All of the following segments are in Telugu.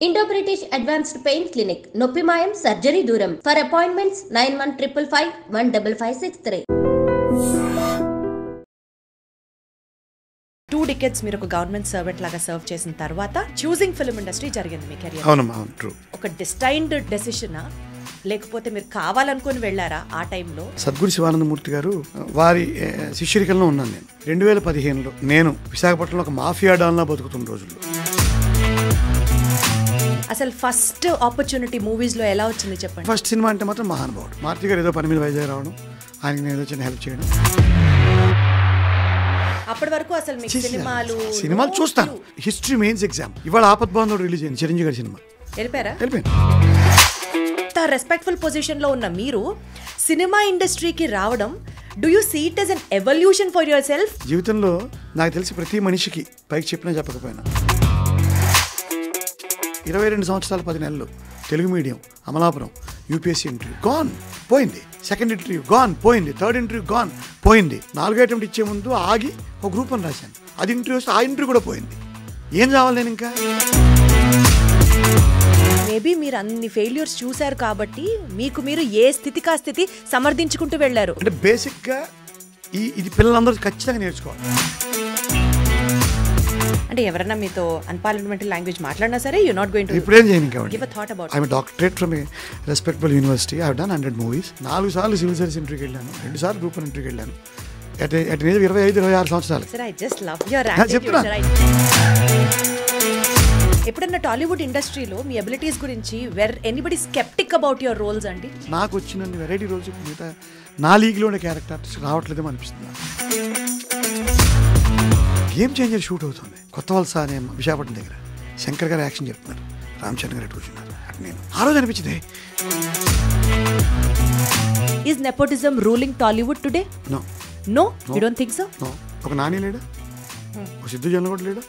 Indo-British Advanced Pain Clinic, Noppimayam Surgery Duram. For appointments 9155 15563. 2 decades మీరు ఒక గవర్నమెంట్ సర్వెంట్ లాగా సర్వ్ చేసిన తర్వాత చూసింగ్ ఫిల్మ్ ఇండస్ట్రీ జరిగింది మీ కెరియర్. అవునమ్మా, అవును, ట్రూ. ఒక డిస్టైన్డ్ డెసిషనా లేకపోతే మీరు కావాలనుకుని వెళ్ళారా ఆ టైంలో? సద్గురు శివానందమూర్తి గారు వారి శిష్యరికల్లో ఉన్నాను నేను. 2015లో నేను విశాఖపట్నంలో ఒక మాఫియా డాన్లా బతుకుతున్న రోజుల్లో. అసలు ఫస్ట్ ఆపర్చునిటీ మూవీస్ లో ఎలా వచ్చింది చెప్పండి. ఫస్ట్ సినిమా అంటే మాత్రం మహానుభావుడు. మారుతి గారు ఏదో పని మీద వైజాగ్ రావడం, ఆయనకి నేను ఏదో చిన్న హెల్ప్ చేయడం. అప్పటి వరకు అసలు మీకు సినిమాలు చూస్తాను. History mains exam. ఇవాళ ఆపద్బాంధవుడు రిలీజ్ అయింది, చిరంజీవి గారి సినిమా. వెళ్ళిపోయాను. రెస్పెక్ట్ఫుల్ పొజిషన్ లో ఉన్న మీరు సినిమా ఇండస్ట్రీకి రావడం, do you see it as an evolution for yourself? జీవితంలో నాకు తెలిసి ప్రతి మనిషికి పైకి చెప్పినా చెప్పకపోయినా 22 సంవత్సరాలు 10 నెలలు Telugu medium, Amalapuram, UPSC interview gone పోయింది, సెకండ్ ఇంటర్వ్యూ గాన్ పోయింది, థర్డ్ ఇంటర్వ్యూ గాన్ పోయింది, 4వ అటెంప్ట్ ఇచ్చే ముందు ఆగి ఒక గ్రూప్ అని రాశాను, అది ఇంటర్వ్యూ వస్తే ఆ ఇంటర్వ్యూ కూడా పోయింది. ఏం కావాలి నేను ఇంకా? మేబీ మీరు అన్ని ఫెయిల్యూర్స్ చూశారు కాబట్టి మీకు మీరు ఏ స్థితికి ఆ స్థితి సమర్థించుకుంటూ వెళ్ళారు. అంటే బేసిక్గా ఇది పిల్లలందరూ ఖచ్చితంగా నేర్చుకోవాలి. అంటే ఎవరైనా మీతో అన్పార్లమెంటరీ లాంగ్వేజ్ మాట్లాడినా సరే యు నాట్ గోయింగ్ టు ఇప్పుడేం చేయను కాబట్టి give a thought about. I am doctorate from A respectable university. I have done 100 movies. 4 సార్లు సివిల్ సర్వీస్ ఇంటర్వ్యూకి వెళ్ళాను, 2 సార్లు గ్రూప్ 1 ఇంటర్వ్యూకి వెళ్ళాను. అట్ ఏజ్ 25-26 సంవత్సరాలు. Sir I just love your attitude sir. ఎప్పుడన్నా టాలీవుడ్ ఇండస్ట్రీలో మీ అబిలిటీస్ గురించి anybody sceptic about your roles అండి? నాకు వచ్చిన వెరైటీ రోల్స్ మిగతా నా లీగ్లో ఉండే క్యారెక్టర్స్ రావట్లేదేమో అనిపిస్తుంది. గేమ్ చేంజర్ షూట్ అవుతుంది కొత్త వలస అనే విశాఖపట్నం దగ్గర. శంకర్ గారు యాక్షన్ చెప్తున్నారు, రామ్ చరణ్ గారు కూర్చున్నారు. అటు నేను ఆ రోజు అనిపించింది. Is nepotism ruling Tollywood today? No no, you don't think so? No. ఒక నాని లేడా, ఒక సిద్ధు జొన్న కూడా లేడా?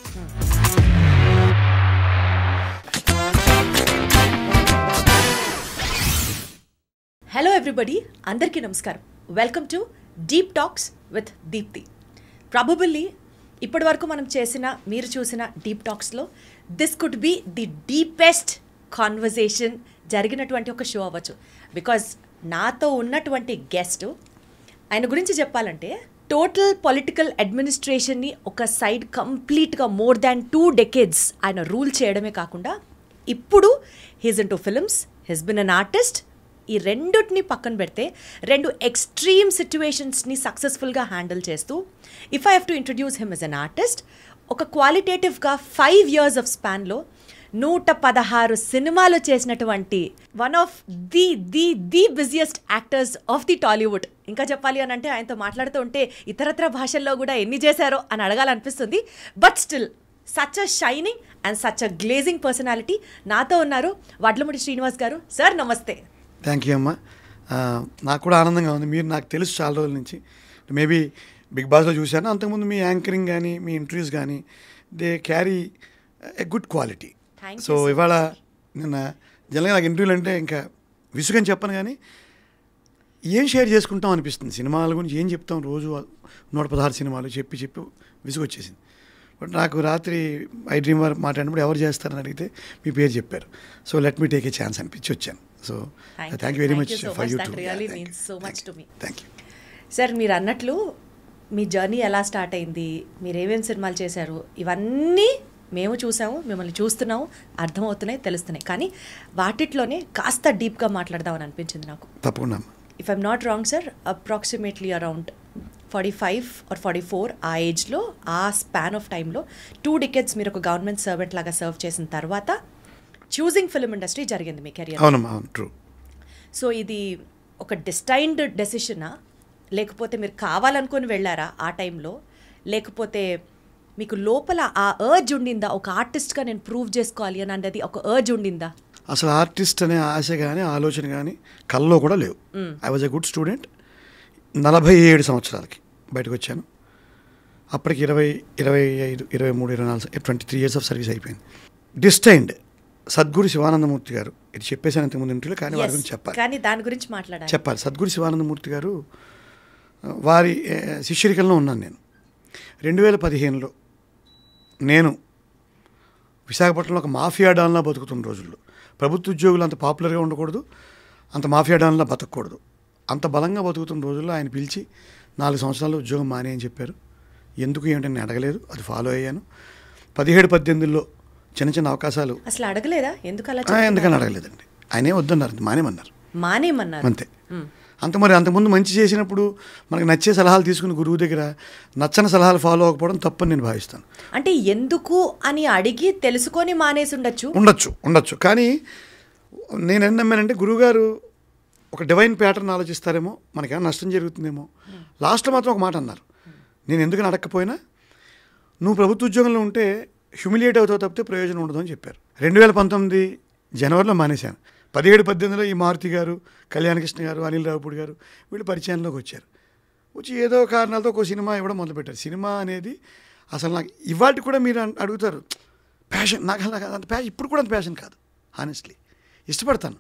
హలో ఎవ్రీబడి, అందరికీ నమస్కారం. Welcome to deep talks with Deepti. Probably ఇప్పటి వరకు మనం మీరు చూసిన డీప్ టాక్స్లో this could be the deepest conversation జరిగినటువంటి ఒక షో అవ్వచ్చు. బికాజ్ నాతో ఉన్నటువంటి గెస్ట్, ఆయన గురించి చెప్పాలంటే టోటల్ పొలిటికల్ అడ్మినిస్ట్రేషన్ని ఒక సైడ్ కంప్లీట్గా మోర్ దాన్ 2 decades ఆయన రూల్ చేయడమే కాకుండా ఇప్పుడు he's into films, he's been an artist. ఈ రెండుటిని పక్కన పెడితే 2 ఎక్స్ట్రీమ్ సిచ్యువేషన్స్ని సక్సెస్ఫుల్గా హ్యాండిల్ చేస్తూ, if I have to introduce him as an artist, ఒక క్వాలిటేటివ్గా 5 years ఆఫ్ స్పాన్లో 116 సినిమాలు చేసినటువంటి one of the busiest actors of the Tollywood. ఇంకా చెప్పాలి అని అంటే ఆయనతో మాట్లాడుతూ ఉంటే ఇతరత్ర భాషల్లో కూడా ఎన్ని చేశారో అని అడగాలనిపిస్తుంది. But still such a shining and such a glazing personality నాతో ఉన్నారు. వడ్లమూడి శ్రీనివాస్ గారు. సార్ నమస్తే. థ్యాంక్ యూ అమ్మా. నాకు కూడా ఆనందంగా ఉంది. మీరు నాకు తెలుసు చాలా రోజుల నుంచి, మేబీ బిగ్ బాస్లో చూశాను. అంతకుముందు మీ యాంకరింగ్ కానీ మీ ఇంటర్వ్యూస్ కానీ they carry a good quality. So ఇవాళ నిన్న జనరల్గా నాకు ఇంటర్వ్యూలు అంటే ఇంకా విసుగని చెప్పను, కానీ ఏం షేర్ చేసుకుంటాం అనిపిస్తుంది. సినిమాల గురించి ఏం చెప్తాం, రోజు 116 సినిమాలు చెప్పి విసుగు వచ్చేసింది. బట్ నాకు రాత్రి ఐ డ్రీమ్ వారు మాట్లాడినప్పుడు ఎవరు చేస్తారని అడిగితే మీ పేరు చెప్పారు. So let me take a chance అనిపించి వచ్చాను. So thank you very much for you to. Thank you sir. మీరు అన్నట్లు మీ జర్నీ ఎలా స్టార్ట్ అయింది, మీరు ఏమేమి సినిమాలు చేశారు, ఇవన్నీ మేము చూసాము, మిమ్మల్ని చూస్తున్నాము, అర్థమవుతున్నాయి, తెలుస్తున్నాయి. కానీ వాటిట్లోనే కాస్త డీప్గా మాట్లాడదామని అనిపించింది నాకు. తప్పకుండా. If I'm not wrong sir, approximately around 45 or 44 ఆ ఏజ్లో, ఆ స్పాన్ ఆఫ్ టైంలో 2 decades మీరు ఒక గవర్నమెంట్ సర్వెంట్ లాగా సర్వ్ చేసిన తర్వాత చూసింగ్ ఫిల్మ్ ఇండస్ట్రీ జరిగింది మీ కెరియర్. అవునమ్మా, అవును, ట్రూ. సో ఇది ఒక డిస్టైన్డ్ డెసిషనా లేకపోతే మీరు కావాలనుకుని వెళ్ళారా ఆ టైంలో? లేకపోతే మీకు లోపల ఆ అర్జ్ ఉండిందా, ఒక ఆర్టిస్ట్గా నేను ప్రూవ్ చేసుకోవాలి అని అన్నది ఒక అర్జ్ ఉండిందా? అసలు ఆర్టిస్ట్ అనే ఆశ కానీ ఆలోచన కానీ కల్లో కూడా లేవు. I was a good student. 47 సంవత్సరాలకి బయటకు వచ్చాను. అప్పటికి 20, 25, 23, 24, 23 years ఆఫ్ సర్వీస్ అయిపోయింది. డిస్టైన్డ్ సద్గురు శివానందమూర్తి గారు, ఇది చెప్పేసాను ఇంతకుముందు ఇంటర్వ్యూలో, కానీ వారి గురించి చెప్పాలి. కానీ దాని గురించి చెప్పాలి. సద్గురు శివానందమూర్తి గారు వారి శిష్యరికల్లో ఉన్నాను నేను. 2015లో నేను విశాఖపట్నంలో ఒక మాఫియా డాన్లా బతుకుతున్న రోజుల్లో ప్రభుత్వ ఉద్యోగులు అంత పాపులర్గా ఉండకూడదు, అంత మాఫియా డాన్లా బతకూడదు, అంత బలంగా బతుకుతున్న రోజుల్లో ఆయన పిలిచి 4 సంవత్సరాలు ఉద్యోగం మానే అని చెప్పారు. ఎందుకు ఏమిటని నేను అడగలేదు, అది ఫాలో అయ్యాను. 17-18లో చిన్న చిన్న అవకాశాలు అసలు అడగలేదా? ఎందుకని అడగలేదండి. ఆయనే వద్దన్నారు, మానేమన్నారు అంతే. మరి అంతకుముందు మంచి చేసినప్పుడు మనకు నచ్చే సలహాలు తీసుకుని గురువు దగ్గర నచ్చని సలహాలు ఫాలో అవ్వకపోవడం తప్పని నేను భావిస్తాను. అంటే ఎందుకు అని అడిగి తెలుసుకొని మానేసి ఉండొచ్చు. కానీ నేను ఏం నమ్మానంటే గురువుగారు ఒక డివైన్ ప్యాటర్న్ ఆలోచిస్తారేమో, మనకేమైనా నష్టం జరుగుతుందేమో. లాస్ట్లో మాత్రం ఒక మాట అన్నారు, నేను ఎందుకని అడగకపోయినా నువ్వు ప్రభుత్వ ఉద్యోగంలో ఉంటే హ్యూమిలియేట్ అవుతావు తప్పితే ప్రయోజనం ఉండదు అని చెప్పారు. 2019 జనవరిలో మానేశాను. 17-18లో ఈ మారుతి గారు, కళ్యాణకృష్ణ గారు, అనిల్ రావుపూడి గారు వీళ్ళు పరిచయంలోకి వచ్చి ఏదో కారణాలతో ఒక సినిమా ఇవ్వడం మొదలుపెట్టారు. సినిమా అనేది అసలు నాకు ఇవాటి కూడా మీరు అడుగుతారు ప్యాషన్, నాకు అంత ప్యాషన్ ఇప్పుడు కూడా అంత ప్యాషన్ కాదు. హానెస్ట్లీ ఇష్టపడతాను,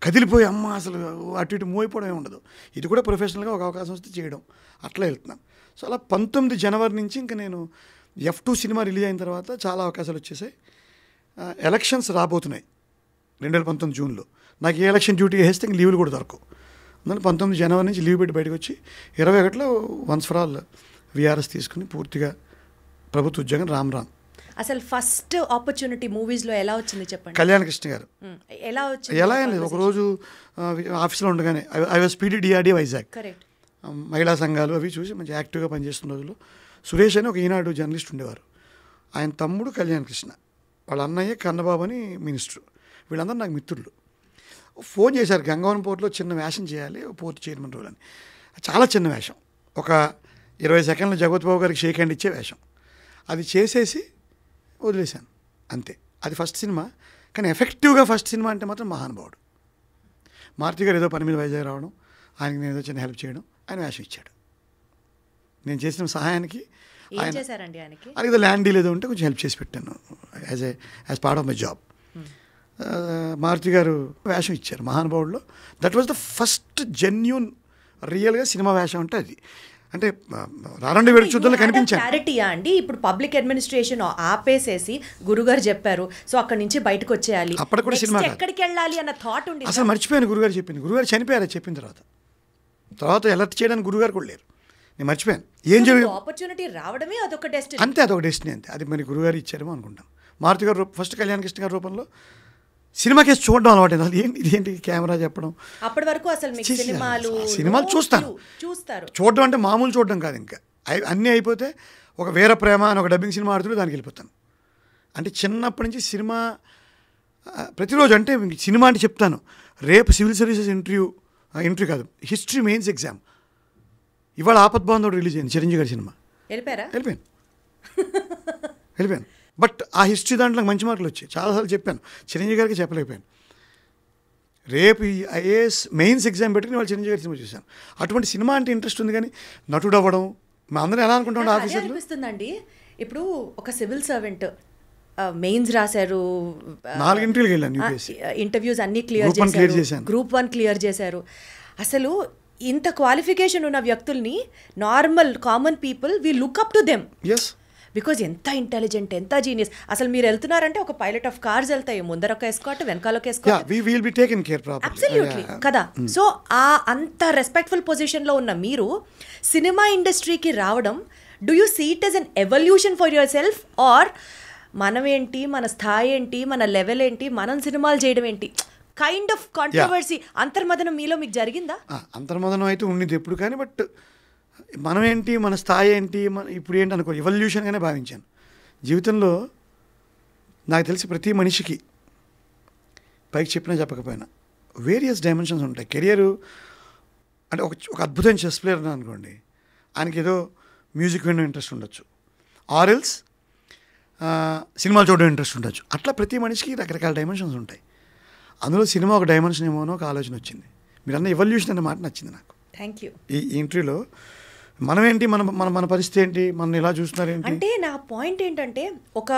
కదిలిపోయి అమ్మ అసలు అటు ఇటు మోయిపోవడం ఏమి ఉండదు. ఇది కూడా ప్రొఫెషనల్గా ఒక అవకాశం వస్తే చేయడం, అట్లా వెళ్తున్నాను. సో అలా 19 జనవరి నుంచి ఇంకా నేను F2 సినిమా రిలీజ్ అయిన తర్వాత చాలా అవకాశాలు వచ్చేసాయి. ఎలక్షన్స్ రాబోతున్నాయి 2019 జూన్లో. నాకు ఏ ఎలక్షన్ డ్యూటీ వేస్తే ఇంక లీవ్లు కూడా దొరకవు. అందువల్ల 19 జనవరి నుంచి లీవ్ పెట్టి బయటకు వచ్చి 21లో వన్స్ ఫర్ ఆల్ విఆర్ఎస్ తీసుకుని పూర్తిగా ప్రభుత్వ ఉద్యోగం రామ్. అసలు ఫస్ట్ ఆపర్చునిటీ మూవీస్లో ఎలా వచ్చింది చెప్పండి. కళ్యాణకృష్ణ గారు ఎలా ఏం లేదు, ఒకరోజు ఆఫీస్లో ఉండగానే ఐ వాజ్ PDDRD వైజాగ్, మహిళా సంఘాలు అవి చూసి మంచి యాక్టివ్గా పనిచేస్తున్న రోజుల్లో సురేష్ అని ఒక ఈనాడు జర్నలిస్ట్ ఉండేవారు. ఆయన తమ్ముడు కళ్యాణకృష్ణ, వాళ్ళ అన్నయ్య కన్నబాబు అని మినిస్టర్, వీళ్ళందరూ నాకు మిత్రులు. ఫోన్ చేశారు, గంగవరం పోర్టులో చిన్న వేషం చేయాలి, పోర్టు చైర్మన్ రోల్ అని. చాలా చిన్న వేషం, ఒక 20 సెకండ్లు జగత్ బాబు గారికి షేక్ హ్యాండ్ ఇచ్చే వేషం. అది చేసేసి వదిలేశాను అంతే. అది ఫస్ట్ సినిమా, కానీ ఎఫెక్టివ్గా ఫస్ట్ సినిమా అంటే మాత్రం మహానుభావుడు. మారుతి గారు ఏదో పని మీద వైజాగ్ రావడం, ఆయనకి నేను ఏదో చిన్న హెల్ప్ చేయడం, ఆయన వేషం ఇచ్చాడు. నేను చేసిన సహాయానికి ఆయన ఏదో ల్యాండ్ డీల్ ఏదో ఉంటే కొంచెం హెల్ప్ చేసి పెట్టాను as part of my job. Maruthi గారు వేషం ఇచ్చారు మహానుభావుడులో. That was the first genuine రియల్గా సినిమా వేషం అంటే అది. అంటే రారండి వేడు చూద్దాంలో కనిపించాను. క్లారిటీయా అండి, ఇప్పుడు పబ్లిక్ అడ్మినిస్ట్రేషన్ ఆపేసేసి గురుగారు చెప్పారు, సో అక్కడి నుంచి బయటకు వచ్చేయాలి, అప్పటికి కూడా సినిమా ఎక్కడికి వెళ్ళాలి అన్న థాట్ ఉంది. అసలు మర్చిపోయాను గురుగారు చెప్పింది. గురుగారు చనిపోయారు చెప్పిన తర్వాత అలర్ట్ చేయడానికి గురుగారు కూడా లేరు. నేను మర్చిపోయాను ఏం జరిగింది. ఆపర్చునిటీ రావడమే అదొక డెస్టినీ అంతే, అదొక డెస్టినీ అంతే. అది మరి గురుగారు ఇచ్చారేమో అనుకుంటాం. మారుతి గారు ఫస్ట్ కళ్యాణకృష్ణ గారి రూపంలో సినిమా కేసు చూడడం అలవాటు. అసలు ఇదేంటి కెమెరా చెప్పడం, అప్పటి వరకు అసలు సినిమాలు చూస్తారు. చూడడం అంటే మామూలు చూడడం కాదు, ఇంకా అన్నీ అయిపోతే ఒక వీర ప్రేమ అని ఒక డబ్బింగ్ సినిమా ఆడుతుంటే దానికి వెళ్ళిపోతాను. అంటే చిన్నప్పటి నుంచి సినిమా ప్రతిరోజు, అంటే సినిమా అంటే చెప్తాను, రేపు సివిల్ సర్వీసెస్ ఇంటర్వ్యూ కాదు, హిస్టరీ మెయిన్స్ ఎగ్జామ్. ఇవాళ ఆపద్బాంధవుడు రిలీజ్ అయింది, చిరంజీవి గారి సినిమా. వెళ్ళిపోయాను. బట్ ఆ హిస్టరీ దాంట్లో మంచి మార్కులు వచ్చాయి. చాలాసార్లు చెప్పాను, చిరంజీవి గారికి చెప్పలేకపోయాను. రేపు ఈ IAS మెయిన్స్ ఎగ్జామ్ పెట్టుకుని వాళ్ళు చిరంజీవి గారి సినిమా చూశాను. అటువంటి సినిమా అంటే ఇంట్రెస్ట్ ఉంది, కానీ నటుడు అవ్వడం మా అందరం ఎలా అనుకుంటాం ఆఫీసర్లు అనిపిస్తుందండి. ఇప్పుడు ఒక సివిల్ సర్వెంట్ మెయిన్స్ రాశారు, 4 ఇంటర్వ్యూకి వెళ్ళాను, ఇంటర్వ్యూస్ అన్ని క్లియర్ చేశారు, Group 1 క్లియర్ చేశారు. అసలు ఇంత క్వాలిఫికేషన్ ఉన్న వ్యక్తుల్ని normal common people we look up to them. Because ఎంత ఇంటెలిజెంట్, ఎంత జీనియస్. అసలు మీరు వెళ్తున్నారంటే ఒక పైలట్ ఆఫ్ కార్స్ వెళ్తాయి, ముందర ఒక ఎస్కాట్, వెనకాల ఒక ఎస్కాట్, అబ్సల్యూట్లీ కదా. సో ఆ అంత రెస్పెక్ట్ఫుల్ పొజిషన్లో ఉన్న మీరు సినిమా ఇండస్ట్రీకి రావడం, do you see it as an evolution for yourself, or మనం ఏంటి, మన స్థాయి ఏంటి, మన లెవెల్ ఏంటి, మనం సినిమాలు చేయడం ఏంటి, కైండ్ ఆఫ్ కాంట్రవర్సీ, అంతర్మదనం మీలో మీకు జరిగిందా? అంతర్మదనం అయితే ఉండింది ఎప్పుడు, కానీ బట్ మనం ఏంటి, మన స్థాయి ఏంటి, ఇప్పుడు ఏంటి అనుకో, ఎవల్యూషన్గానే భావించాను. జీవితంలో నాకు తెలిసి ప్రతి మనిషికి పైకి చెప్పినా చెప్పకపోయినా వేరియస్ డైమెన్షన్స్ ఉంటాయి. కెరియరు అంటే ఒక అద్భుతమైన చెస్ ప్లేయర్ అనుకోండి, ఆయనకి ఏదో మ్యూజిక్ వినడం ఇంట్రెస్ట్ ఉండొచ్చు, ఆర్ఎల్స్ సినిమాలు చూడడం ఇంట్రెస్ట్ ఉండొచ్చు. అట్లా ప్రతి మనిషికి రకరకాల డైమెన్షన్స్ ఉంటాయి. అందులో సినిమా ఒక డైమెన్షన్ ఏమోనో ఒక ఆలోచన వచ్చింది. మీరన్న ఎవల్యూషన్ అనే మాట నచ్చింది నాకు. Thank you. ఈ ఇంటర్వ్యూలో మనం ఏంటి, మన పరిస్థితి ఏంటి, మనం ఎలా చూస్తున్నారు ఏంటి అంటే, నా పాయింట్ ఏంటంటే, ఒక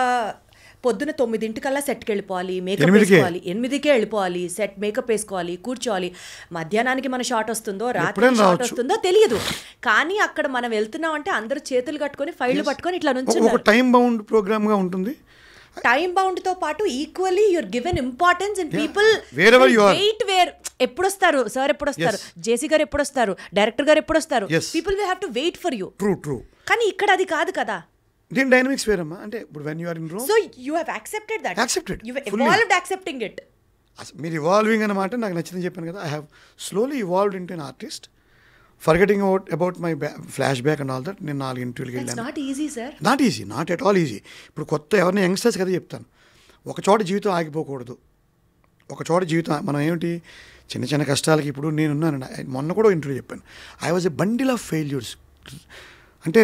పొద్దున 9 సెట్కి వెళ్ళిపోవాలి, మేకప్ వేసుకోవాలి, 8కే వెళ్ళిపోవాలి, సెట్ మేకప్ వేసుకోవాలి, కూర్చోవాలి. మధ్యాహ్నానికి మన షాట్ వస్తుందో రాత్రి షాట్ వస్తుందో తెలియదు, కానీ అక్కడ మనం వెళ్తున్నాం అంటే అందరూ చేతులు కట్టుకొని ఫైళ్ళు పట్టుకొని ఇట్లా నుంచి ఒక టైం బౌండ్ ప్రోగ్రామ్గా ఉంటుంది. టైం బౌండ్ తో పాటు equally your given importance and people Wherever you are. Wait ఎప్పుడు వస్తారు సార్, ఎప్పుడు వస్తారు, జేసీ గారు ఎప్పుడు వస్తారు, డైరెక్టర్ గారు ఎప్పుడు వస్తారు, people will have to wait for you. True. కానీ ఇక్కడ అది కాదు కదా. దీని డైనమిక్స్ వేరమ్మా. అంటే ఇప్పుడు when you are in Rome, so you have accepted that. Accepted. You Fully. Evolved accepting it. మీరు ఇవాల్వింగ్ అన్నమాట నాకు నచ్చిందని చెప్పాను కదా. I have slowly evolved into an artist, forgetting about my flash back and all that. నేను 4 ఇంటర్వ్యూకి ఇట్స్ వెళ్ళాను. Not easy sir. Not easy, not at all easy. ఇప్పుడు కొత్త ఎవరిని యంగ్స్టర్స్ కదా చెప్తాను, ఒక చోట జీవితం ఆగిపోకూడదు. ఒక చోట జీవితం మనం ఏమిటి చిన్న చిన్న కష్టాలకి. ఇప్పుడు నేనున్నానండి, మొన్న కూడా ఇంటర్వ్యూ చెప్పాను, I was a bundle of failures. అంటే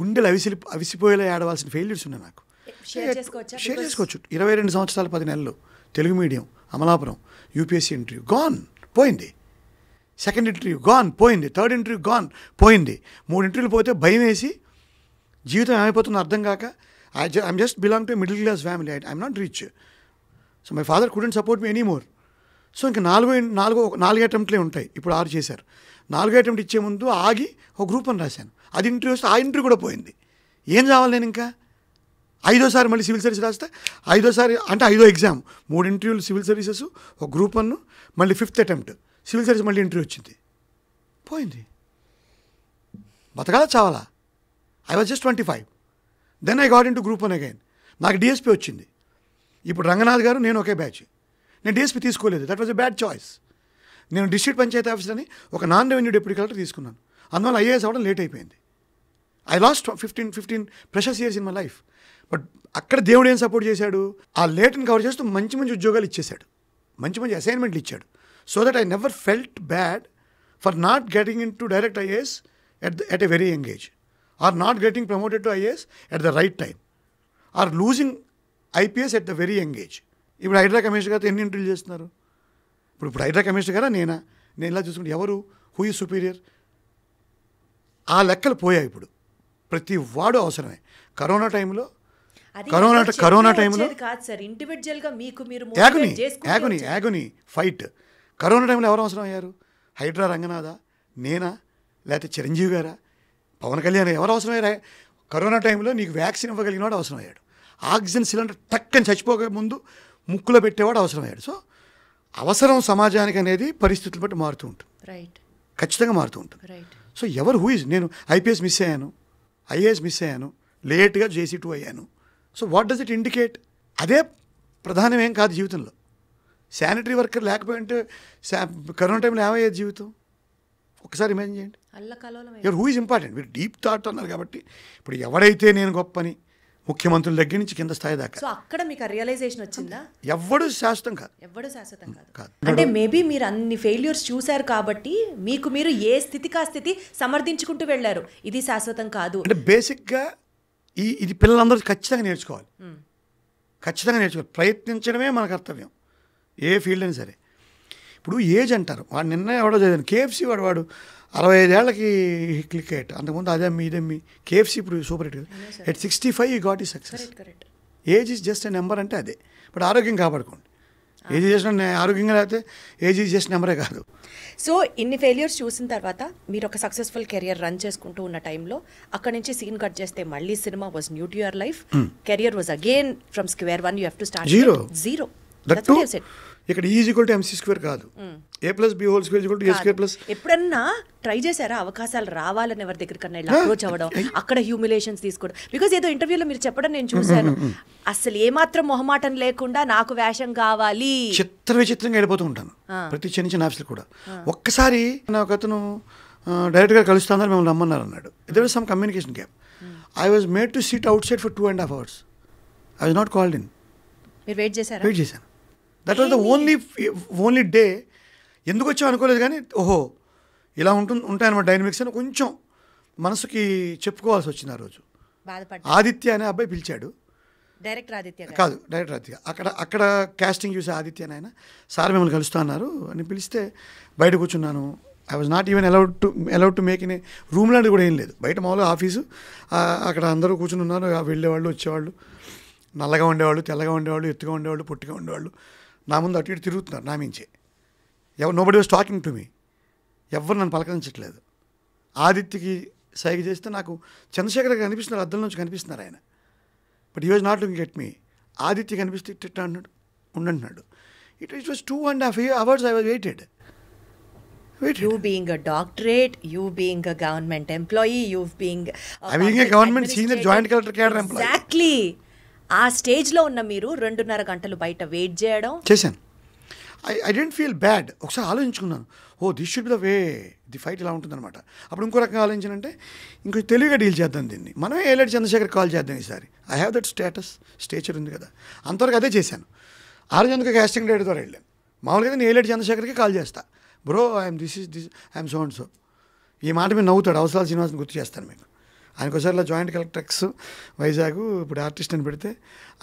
గుండెలు అవిసిపోయేలా ఆడవలసిన ఫెయిల్యూర్స్ ఉన్నాయి నాకు. షేర్ చేసుకోవచ్చా? షేర్ చేసుకోవచ్చు. 22 సంవత్సరాలు 10 నెలలు Telugu medium, Amalapuram, UPSC interview gone పోయింది. సెకండ్ ఇంటర్వ్యూ గాన్ పోయింది. థర్డ్ ఇంటర్వ్యూ గాన్ పోయింది. 3 ఇంటర్వ్యూలు పోతే భయం వేసి జీవితం ఏమైపోతుందో అర్థం కాక I'm just belong to middle class family. I'm not rich. So my father couldn't support me any more. So ఇంకా 4 అటెంప్ట్లే ఉంటాయి. ఇప్పుడు 6 చేశారు. 4 అటెంప్ట్ ఇచ్చే ముందు ఆగి ఒక గ్రూప్ అని రాశాను. అది ఇంటర్వ్యూ వస్తే ఆ ఇంటర్వ్యూ కూడా పోయింది. ఏం కావాలి నేను ఇంకా? 5వ మళ్ళీ సివిల్ సర్వీస్ రాస్తే 5వ అంటే 5వ ఎగ్జామ్, 3 ఇంటర్వ్యూలు సివిల్ సర్వీసెస్, ఒక గ్రూప్ 1, మళ్ళీ 5th అటెంప్ట్ సివిల్ సర్వీస్, మళ్ళీ ఇంటర్వ్యూ వచ్చింది, పోయింది. బతకాలా చావాలా? I was just 25. Then I got into group 1 again. నాకు డిఎస్పీ వచ్చింది. ఇప్పుడు రంగనాథ్ గారు నేను ఒకే బ్యాచ్. నేను డిఎస్పీ తీసుకోలేదు. That was a bad choice. నేను డిస్ట్రిక్ట్ పంచాయతీ ఆఫీసర్ అని ఒక నాన్ రెవెన్యూ డిప్యూటీ కలెక్టర్ తీసుకున్నాను. అందువల్ల ఐఏఎస్ అవ్వడం లేట్ అయిపోయింది. I last 15 precious years in my life. But అక్కడ దేవుడు ఏం సపోర్ట్ చేశాడు? ఆ లేట్ని కవర్ చేస్తూ మంచి మంచి ఉద్యోగాలు ఇచ్చేశాడు, మంచి మంచి అసైన్మెంట్లు ఇచ్చాడు. So that I never felt bad for not getting in to direct IAS at a very young age, or not getting promoted to IAS at the right time, or losing IPS at the very young age. ఇప్పుడు హైడ్రా కమిషనర్ గారితో ఎన్ని ఇంటర్వ్యూలు చేస్తున్నారు? ఇప్పుడు హైడ్రా కమిషనర్ గారా నేను ఇలా చూసుకుంటే ఎవరు హూ ఈజ్ సుపీరియర్? ఆ లెక్కలు పోయాయి. ఇప్పుడు ప్రతి వాడు అవసరమే. కరోనా టైంలో యాగుని ఫైట్. కరోనా టైంలో ఎవరు అవసరం అయ్యారు? హైడ్రా రంగనాథ, నేనా, లేకపోతే చిరంజీవి గారా, పవన్ కళ్యాణ్ ఎవరు అవసరం అయ్యారా? కరోనా టైంలో నీకు వ్యాక్సిన్ ఇవ్వగలిగినవాడు అవసరం అయ్యాడు. ఆక్సిజన్ సిలిండర్ టక్కని చచ్చిపోక ముందు ముక్కులో పెట్టేవాడు అవసరం అయ్యాడు. సో అవసరం సమాజానికి అనేది పరిస్థితులు బట్టి మారుతూ ఉంటుంది. రైట్, ఖచ్చితంగా మారుతూ ఉంటుంది. రైట్. సో ఎవరు హూ ఇస్? నేను ఐపీఎస్ మిస్ అయ్యాను, ఐఏఎస్ మిస్ అయ్యాను, లేట్గా JC2 అయ్యాను. So what does it indicate? అదే ప్రధానమేం కాదు జీవితంలో. శానిటరీ వర్కర్ లేకపోయింటే కరోనా టైంలో ఏమయ్యేది జీవితం? ఒకసారి ఇమాజిన్ చేయండి. ఎవరు హూ ఇస్ ఇంపార్టెంట్? మీరు డీప్ థాట్ అన్నారు కాబట్టి ఇప్పుడు ఎవడైతే నేను గొప్పని, ముఖ్యమంత్రుల దగ్గర నుంచి కింద స్థాయి దాకా. సో అక్కడ మీకు రియలైజేషన్ వచ్చిందా? ఎవ్వడు శాశ్వతం కాదు. ఎవ్వడు శాశ్వతం కాదు. అంటే మేబీ మీరు అన్ని ఫెయిల్యూర్స్ చూశారు కాబట్టి మీకు మీరు ఏ స్థితికి ఆ స్థితి సమర్థించుకుంటూ వెళ్ళారు. ఇది శాశ్వతం కాదు అంటే బేసిక్గా ఇది పిల్లలందరూ ఖచ్చితంగా నేర్చుకోవాలి. ఖచ్చితంగా నేర్చుకోవాలి. ప్రయత్నించడమే మన కర్తవ్యం, ఏ ఫీల్డ్ అయినా సరే. ఇప్పుడు ఏజ్ అంటారు, వాడు నిన్న ఎవడో చదివాను, KFC వాడు 65 ఏళ్ళకి క్లిక్ అయ్యాడు. అంతకుముందు అదమ్మి ఇదమ్మి KFC ఇప్పుడు సూపర్ హిట్. ఎట్ 65 ఈ గాట్ ఈ success. Age is just a number అంటే అదే. ఇప్పుడు ఆరోగ్యం కాపాడుకోండి. ఏజ్ చేసిన ఆరోగ్యంగా లేకపోతే ఏజ్ ఈజ్ జస్ట్ నెంబరే కాదు. సో ఇన్ని ఫెయిల్యూర్స్ చూసిన తర్వాత మీరు ఒక సక్సెస్ఫుల్ కెరియర్ రన్ చేసుకుంటూ ఉన్న టైంలో అక్కడ నుంచి సీన్ కట్ చేస్తే మళ్ళీ cinema was new to your life. Career was again from square one. You have to start zero. ఇక్కడ E=MC² కాదు, A+B² ఎప్పుడన్నా ట్రై చేశారా అవకాశాలు రావాలని ఎవరి దగ్గరికన్నా ఇలా అప్రోచ్ అవ్వడం, అక్కడ హ్యూమిలేషన్స్ తీసుకోవడం? బికాజ్ ఏదో ఇంటర్వ్యూలో మీరు చెప్పడం నేను చూశాను, అసలు ఏమాత్రం మొహమాటం లేకుండా నాకు వేషం కావాలి, విచిత్రంగా వెళ్ళిపోతూ ఉంటాను ప్రతి చిన్న చిన్న ఆఫీసులు కూడా. ఒక్కసారి ఒక అతను డైరెక్ట్గా కలుస్తానని మిమ్మల్ని రమ్మన్నారు అన్నాడు. There was some communication gap. I was made to sit outside for 2.5 hours. I was not called in. మీరు వెయిట్ చేశాను. That was the only day. ఎందుకు వచ్చావు అనుకోలేదు, కానీ ఓహో ఇలా ఉంటాయన్నమాట డైనమిక్స్ అని కొంచెం మనసుకి చెప్పుకోవాల్సి వచ్చింది ఆ రోజు. ఆదిత్య అనే అబ్బాయి పిలిచాడు. డైరెక్టర్ ఆదిత్య కాదు, డైరెక్టర్ ఆదిత్య. అక్కడ కాస్టింగ్ చూసి ఆదిత్య అని ఆయన, సార్ మిమ్మల్ని కలుస్తా అన్నారు అని పిలిస్తే బయట కూర్చున్నాను. I was not even allowed to make in a room లాంటిది కూడా ఏం లేదు. బయట మామూలుగా ఆఫీసు, అక్కడ అందరూ కూర్చుని ఉన్నారు. వెళ్ళేవాళ్ళు వచ్చేవాళ్ళు, నల్లగా ఉండేవాళ్ళు, తెల్లగా ఉండేవాళ్ళు, ఎత్తుగా ఉండేవాళ్ళు, పొట్టిగా ఉండేవాళ్ళు. నా ముందు అటు ఇటు తిరుగుతున్నారు. నా మించే nobody was talking to me. ఎవరు నన్ను పలకరించట్లేదు. ఆదిత్యకి సైగ చేస్తే నాకు చంద్రశేఖర్ కనిపిస్తున్నారు, అద్దం నుంచి కనిపిస్తున్నారు ఆయన. But he was not looking at me. Aditya కనిపిస్తే ఇట్ట అన్నాడు ఉండంటున్నాడు. It was 2.5 hours I was waited. You being a doctorate, you being a government employee, you being I being a government senior joint collector cadre employee. Exactly. ఆ స్టేజ్లో ఉన్న మీరు 2.5 గంటలు బయట వెయిట్ చేయడం చేశాను. I didn't feel bad. ఒకసారి ఆలోచించుకున్నాను, this should be the way the fight ఇలా ఉంటుందన్నమాట. అప్పుడు ఇంకో రకంగా ఆలోచించానంటే ఇంకొంచెం తెలివిగా డీల్ చేద్దాం దీన్ని. మనమే ఏలేటి చంద్రశేఖర్ కాల్ చేద్దాం ఈసారి. ఐ హ్యావ్ దట్ స్టేచర్ ఉంది కదా. అంతవరకు అదే చేశాను. ఆలోచనకు కాస్టింగ్ డేట్ ద్వారా వెళ్ళాను. మామూలుగా నేను ఏలేటి చంద్రశేఖర్కి కాల్ చేస్తా, bro I'm I'm so and so. ఈ మాట మీద నవ్వుతాడు. అవసరాలు శ్రీనివాసని గుర్తు చేస్తాను మీకు. ఆయనకోసారి ఇలా జాయింట్ కలెక్టర్ ఎక్స్ వైజాగ్ ఇప్పుడు ఆర్టిస్ట్ అని పెడితే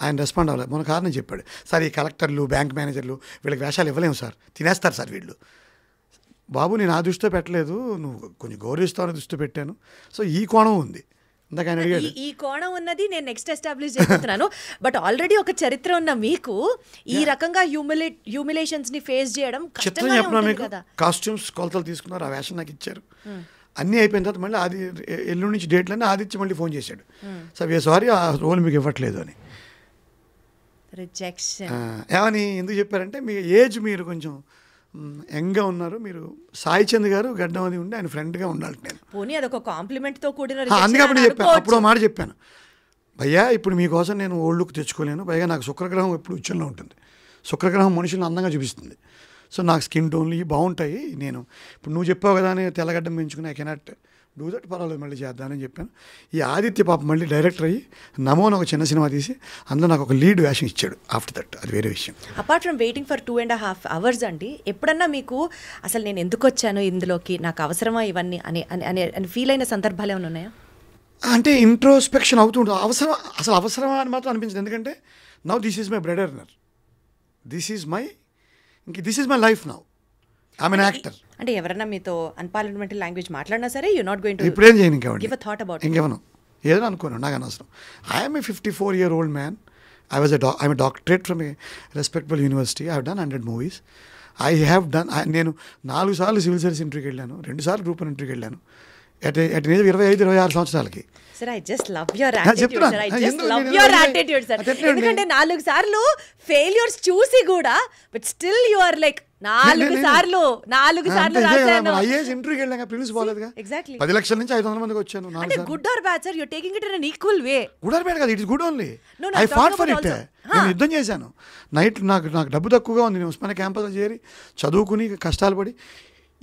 ఆయన రెస్పాండ్ అవ్వలేదు. మొన్న కారణం చెప్పాడు, సార్ ఈ కలెక్టర్లు బ్యాంక్ మేనేజర్లు వీళ్ళకి వేషాలు ఇవ్వలేము సార్, తినేస్తారు సార్ వీళ్ళు. బాబు నేను ఆ దృష్టితో పెట్టలేదు, నువ్వు కొంచెం గౌరవిస్తావని దృష్టితో పెట్టాను. సో ఈ కోణం ఉంది. ఇందాక ఆయన అడిగాడు. ఈ కోణం ఉన్నది నేను నెక్స్ట్ ఎస్టాబ్లిష్ చేస్తున్నాను. బట్ ఆల్రెడీ ఒక చరిత్ర ఉన్న మీకు ఈ రకంగా హ్యూమిలేషన్స్ ని ఫేస్ చేయడం చిత్రం చెప్పినా మీకు. కాస్ట్యూమ్స్ కొలతలు తీసుకున్నారు, ఆ వేషం నాకు ఇచ్చారు, అన్నీ అయిపోయిన తర్వాత మళ్ళీ ఎల్లుండి నుంచి డేట్లన్నీ ఆదిత్య మళ్ళీ ఫోన్ చేశాడు, సార్ సారీ ఆ రోల్ మీకు ఇవ్వట్లేదు అని. రిజెక్షన్ ఏమని ఎందుకు చెప్పారంటే మీ ఏజ్ మీరు కొంచెం యంగ్గా ఉన్నారు, మీరు సాయి చంద్ గారు గడ్డం అది ఉండి ఆయన ఫ్రెండ్గా ఉండాలి. నేను పోనీ అదొక కాంప్లిమెంట్తో కూడిన అందుకే అప్పుడు చెప్పాను. అప్పుడు మాట చెప్పాను, భయ్యా ఇప్పుడు మీకోసం నేను ఓల్డ్ లుక్ తెచ్చుకోలేను, పైగా నాకు శుక్రగ్రహం ఎప్పుడు ఉచ్చంలో ఉంటుంది, శుక్రగ్రహం మనుషులను అందంగా చూపిస్తుంది. సో నాకు స్కిన్ టోన్లు బాగుంటాయి, నేను ఇప్పుడు నువ్వు చెప్పావు కదా అని తెల్లగడ్డం పెంచుకుని ఐ కెనాట్ డూ దట్, పర్వాలేదు మళ్ళీ చేద్దామని చెప్పాను. ఈ ఆదిత్య పాప మళ్ళీ డైరెక్టర్ అయ్యి నమోని ఒక చిన్న సినిమా తీసి అందులో నాకు ఒక లీడ్ వేషం ఇచ్చాడు ఆఫ్టర్ దట్. అది వేరే విషయం. Apart from waiting for 2.5 hours అండి, ఎప్పుడన్నా మీకు అసలు నేను ఎందుకు వచ్చాను ఇందులోకి, నాకు అవసరమా ఇవన్నీ అని ఫీల్ అయిన సందర్భాలు ఏమైనా ఉన్నాయా? అంటే ఇంట్రోస్పెక్షన్ అవుతుంటుంది. అవసరమా అని మాత్రం అనిపించింది. ఎందుకంటే now this is my bread earner, this is my life now. I'm an actor. అంటే ఎవరైనా మీతో అన్పార్లమెంటరీ లాంగ్వేజ్ మాట్లాడినా సరే యు నాట్ గోయింగ్ టు ఇప్పుడేం చేయను, గివ్ ఎ థాట్ అబౌట్ ఇంకెవను ఏదో అనుకోను, నాకు అనవసరం. I'm a 54-year-old man. I'm a doctorate from a respectable university. I have done 100 movies. నేను 4 సార్లు సివిల్ సర్వీస్ ఇంటర్వ్యూకి వెళ్ళాను, 2 సార్లు గ్రూప్ 1 ఇంటర్వ్యూకి వెళ్ళాను. అట్ 25-26 సంవత్సరాలకి. Sir, I just love your attitude, sir. I just love your attitude, sir. ఎందుకంటే 4 సార్లు ఫెయిల్యూర్స్ చూసి కూడా but still you are like 4 సార్లు రాశాను. ఐఏఎస్ ఇంటర్వ్యూకి వెళ్ళాక ప్రిలిమ్స్ పోలేదుగా. ఎగ్జాక్ట్లీ 10 లక్షల నుంచి 500 మందికి వచ్చాను. అంటే good or bad sir, you are taking it in an equal way. Good or bad కాదు, it is good only. I fought for it. నేను యుద్ధం చేశాను. నైట్ నాకు డబ్బు తక్కువగా ఉంది, నేను ఉస్మానియా క్యాంపస్లో చేరి చదువుకుని కష్టాలు పడి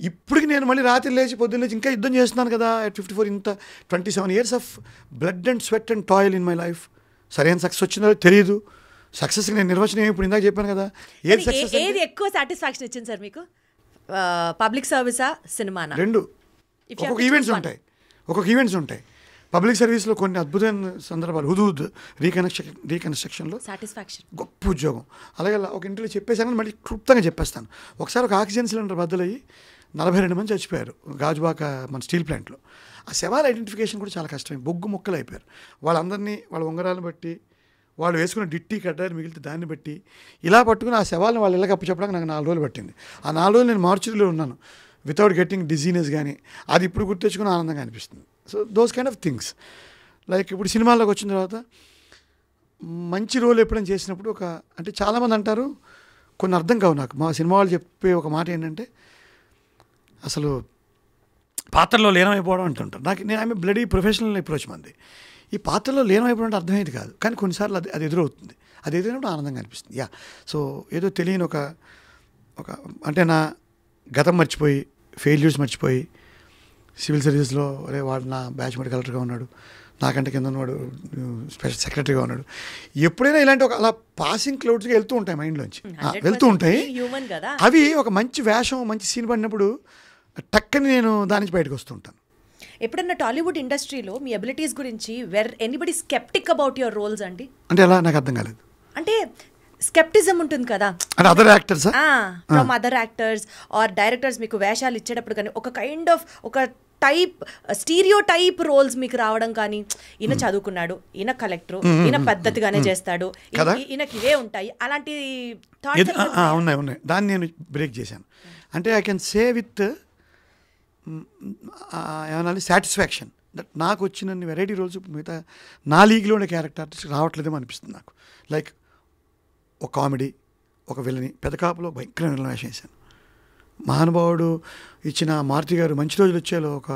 ఇప్పటికి నేను మళ్ళీ రాత్రి లేచి పొద్దున్న లేచి ఇంకా యుద్ధం చేస్తున్నాను కదా. at 54 ఇంత 27 years of blood and sweat and toil in my life. సరైన సక్సెస్ వచ్చిందో తెలియదు. సక్సెస్కి నేను నిర్వచనం ఇప్పుడు ఇందాక చెప్పాను కదా. ఏది ఎక్కువ సాటిస్ఫాక్షన్ ఇచ్చింది సార్ మీకు, పబ్లిక్ సర్వీసా సినిమానా? రెండు. ఒక్కొక్క ఈవెంట్స్ ఉంటాయి పబ్లిక్ సర్వీస్లో. కొన్ని అద్భుతమైన సందర్భాలు, హుదూద్ రీకన్స్ట్రక్షన్లో సాటిస్ఫాక్షన్ గొప్ప ఉద్యోగం. అలాగే ఒక ఇంటర్వ్యూ చెప్పేశాను, మళ్ళీ క్లుప్తంగా చెప్పేస్తాను. ఒకసారి ఒక ఆక్సిజన్ సిలిండర్ బద్దలయ్యి 42 మంది చచ్చిపోయారు గాజువాక మన స్టీల్ ప్లాంట్లో. ఆ శవాల ఐడెంటిఫికేషన్ కూడా చాలా కష్టమే, బొగ్గు ముక్కలు అయిపోయారు. వాళ్ళందరినీ వాళ్ళ ఉంగరాలను బట్టి, వాళ్ళు వేసుకున్న డిట్టి కడ్డారు మిగిలితే దాన్ని బట్టి ఇలా పట్టుకుని ఆ శవాలను వాళ్ళ ఇళ్ళకి అప్పచెప్పడానికి నాకు 4 రోజులు పట్టింది. ఆ 4 రోజులు నేను మార్చురీలో ఉన్నాను వితౌట్ గెట్టింగ్ డిజీనెస్ కానీ. అది ఇప్పుడు గుర్తు తెచ్చుకుని ఆనందంగా అనిపిస్తుంది. So those kind of things. Like ఇప్పుడు సినిమాల్లోకి వచ్చిన తర్వాత మంచి రోల్ ఎప్పుడైనా చేసినప్పుడు అంటే చాలామంది అంటారు, కొన్ని అర్థం కావు నాకు. మా సినిమా వాళ్ళు చెప్పే ఒక మాట ఏంటంటే అసలు పాత్రలో లీనమైపోవడం అంటుంటారు. నేను ఐఎమ్ బ్లడీ ప్రొఫెషనల్ అప్రోచ్ మంది. ఈ పాత్రలో లీనమైపోవడం అంటే అర్థమయ్యేది కాదు, కానీ కొన్నిసార్లు అది ఎదురవుతుంది. అది ఎదురైనప్పుడు ఆనందంగా అనిపిస్తుంది. సో ఏదో తెలియని ఒక అంటే నా గతం మర్చిపోయి, ఫెయిల్యూర్స్ మర్చిపోయి, సివిల్ సర్వీస్లో వాడు నా బ్యాచ్ మేట్ కలెక్టర్గా ఉన్నాడు, నాకంటే కింద ఉన్నవాడు స్పెషల్ సెక్రటరీగా ఉన్నాడు. ఎప్పుడైనా ఇలాంటి అలా పాసింగ్ క్లౌడ్స్గా వెళ్తూ ఉంటాయి మైండ్లోంచి, వెళ్తూ ఉంటాయి. అవి ఒక మంచి వేషం, మంచి సీన్ పడినప్పుడు టక్కని నేను దాని నుంచి బయటకు వస్తూ ఉంటాను. ఎప్పుడన్నా టాలీవుడ్ ఇండస్ట్రీలో మీ అబిలిటీస్ గురించి anybody sceptic about your roles అండి? అంటే అలా నాకు అర్థం కాలేదు. అంటే స్కెప్టిజం ఉంటుంది కదా, other actors from other actors or directors మీకు వేషాలు ఇచ్చేటప్పుడు కానీ ఒక కైండ్ ఆఫ్ ఒక టైప్ స్టీరియో టైప్ రోల్స్ మీకు రావడం కానీ, ఈయన చదువుకున్నాడు, ఈయన కలెక్టర్, ఈయన పద్ధతిగానే చేస్తాడు, ఈయనకి ఇవే ఉంటాయి, అలాంటి ఉన్నాయి. దాన్ని నేను బ్రేక్ చేశాను. అంటే ఐ కెన్ సే విత్ ఏమన్నా సాటిస్ఫాక్షన్ దట్ నాకు వచ్చినన్ని వెరైటీ రోల్స్ మిగతా నా లీగ్లో ఉండే క్యారెక్టర్ ఆర్టిస్ట్ రావట్లేదేమో అనిపిస్తుంది నాకు. లైక్ ఒక కామెడీ, ఒక విలని. పెద్ద కాపులో భయంకరమైన విలన్ వేషం వేశాను. మహానుభావుడు ఇచ్చిన మారుతి గారు మంచి రోజులు వచ్చేలో ఒక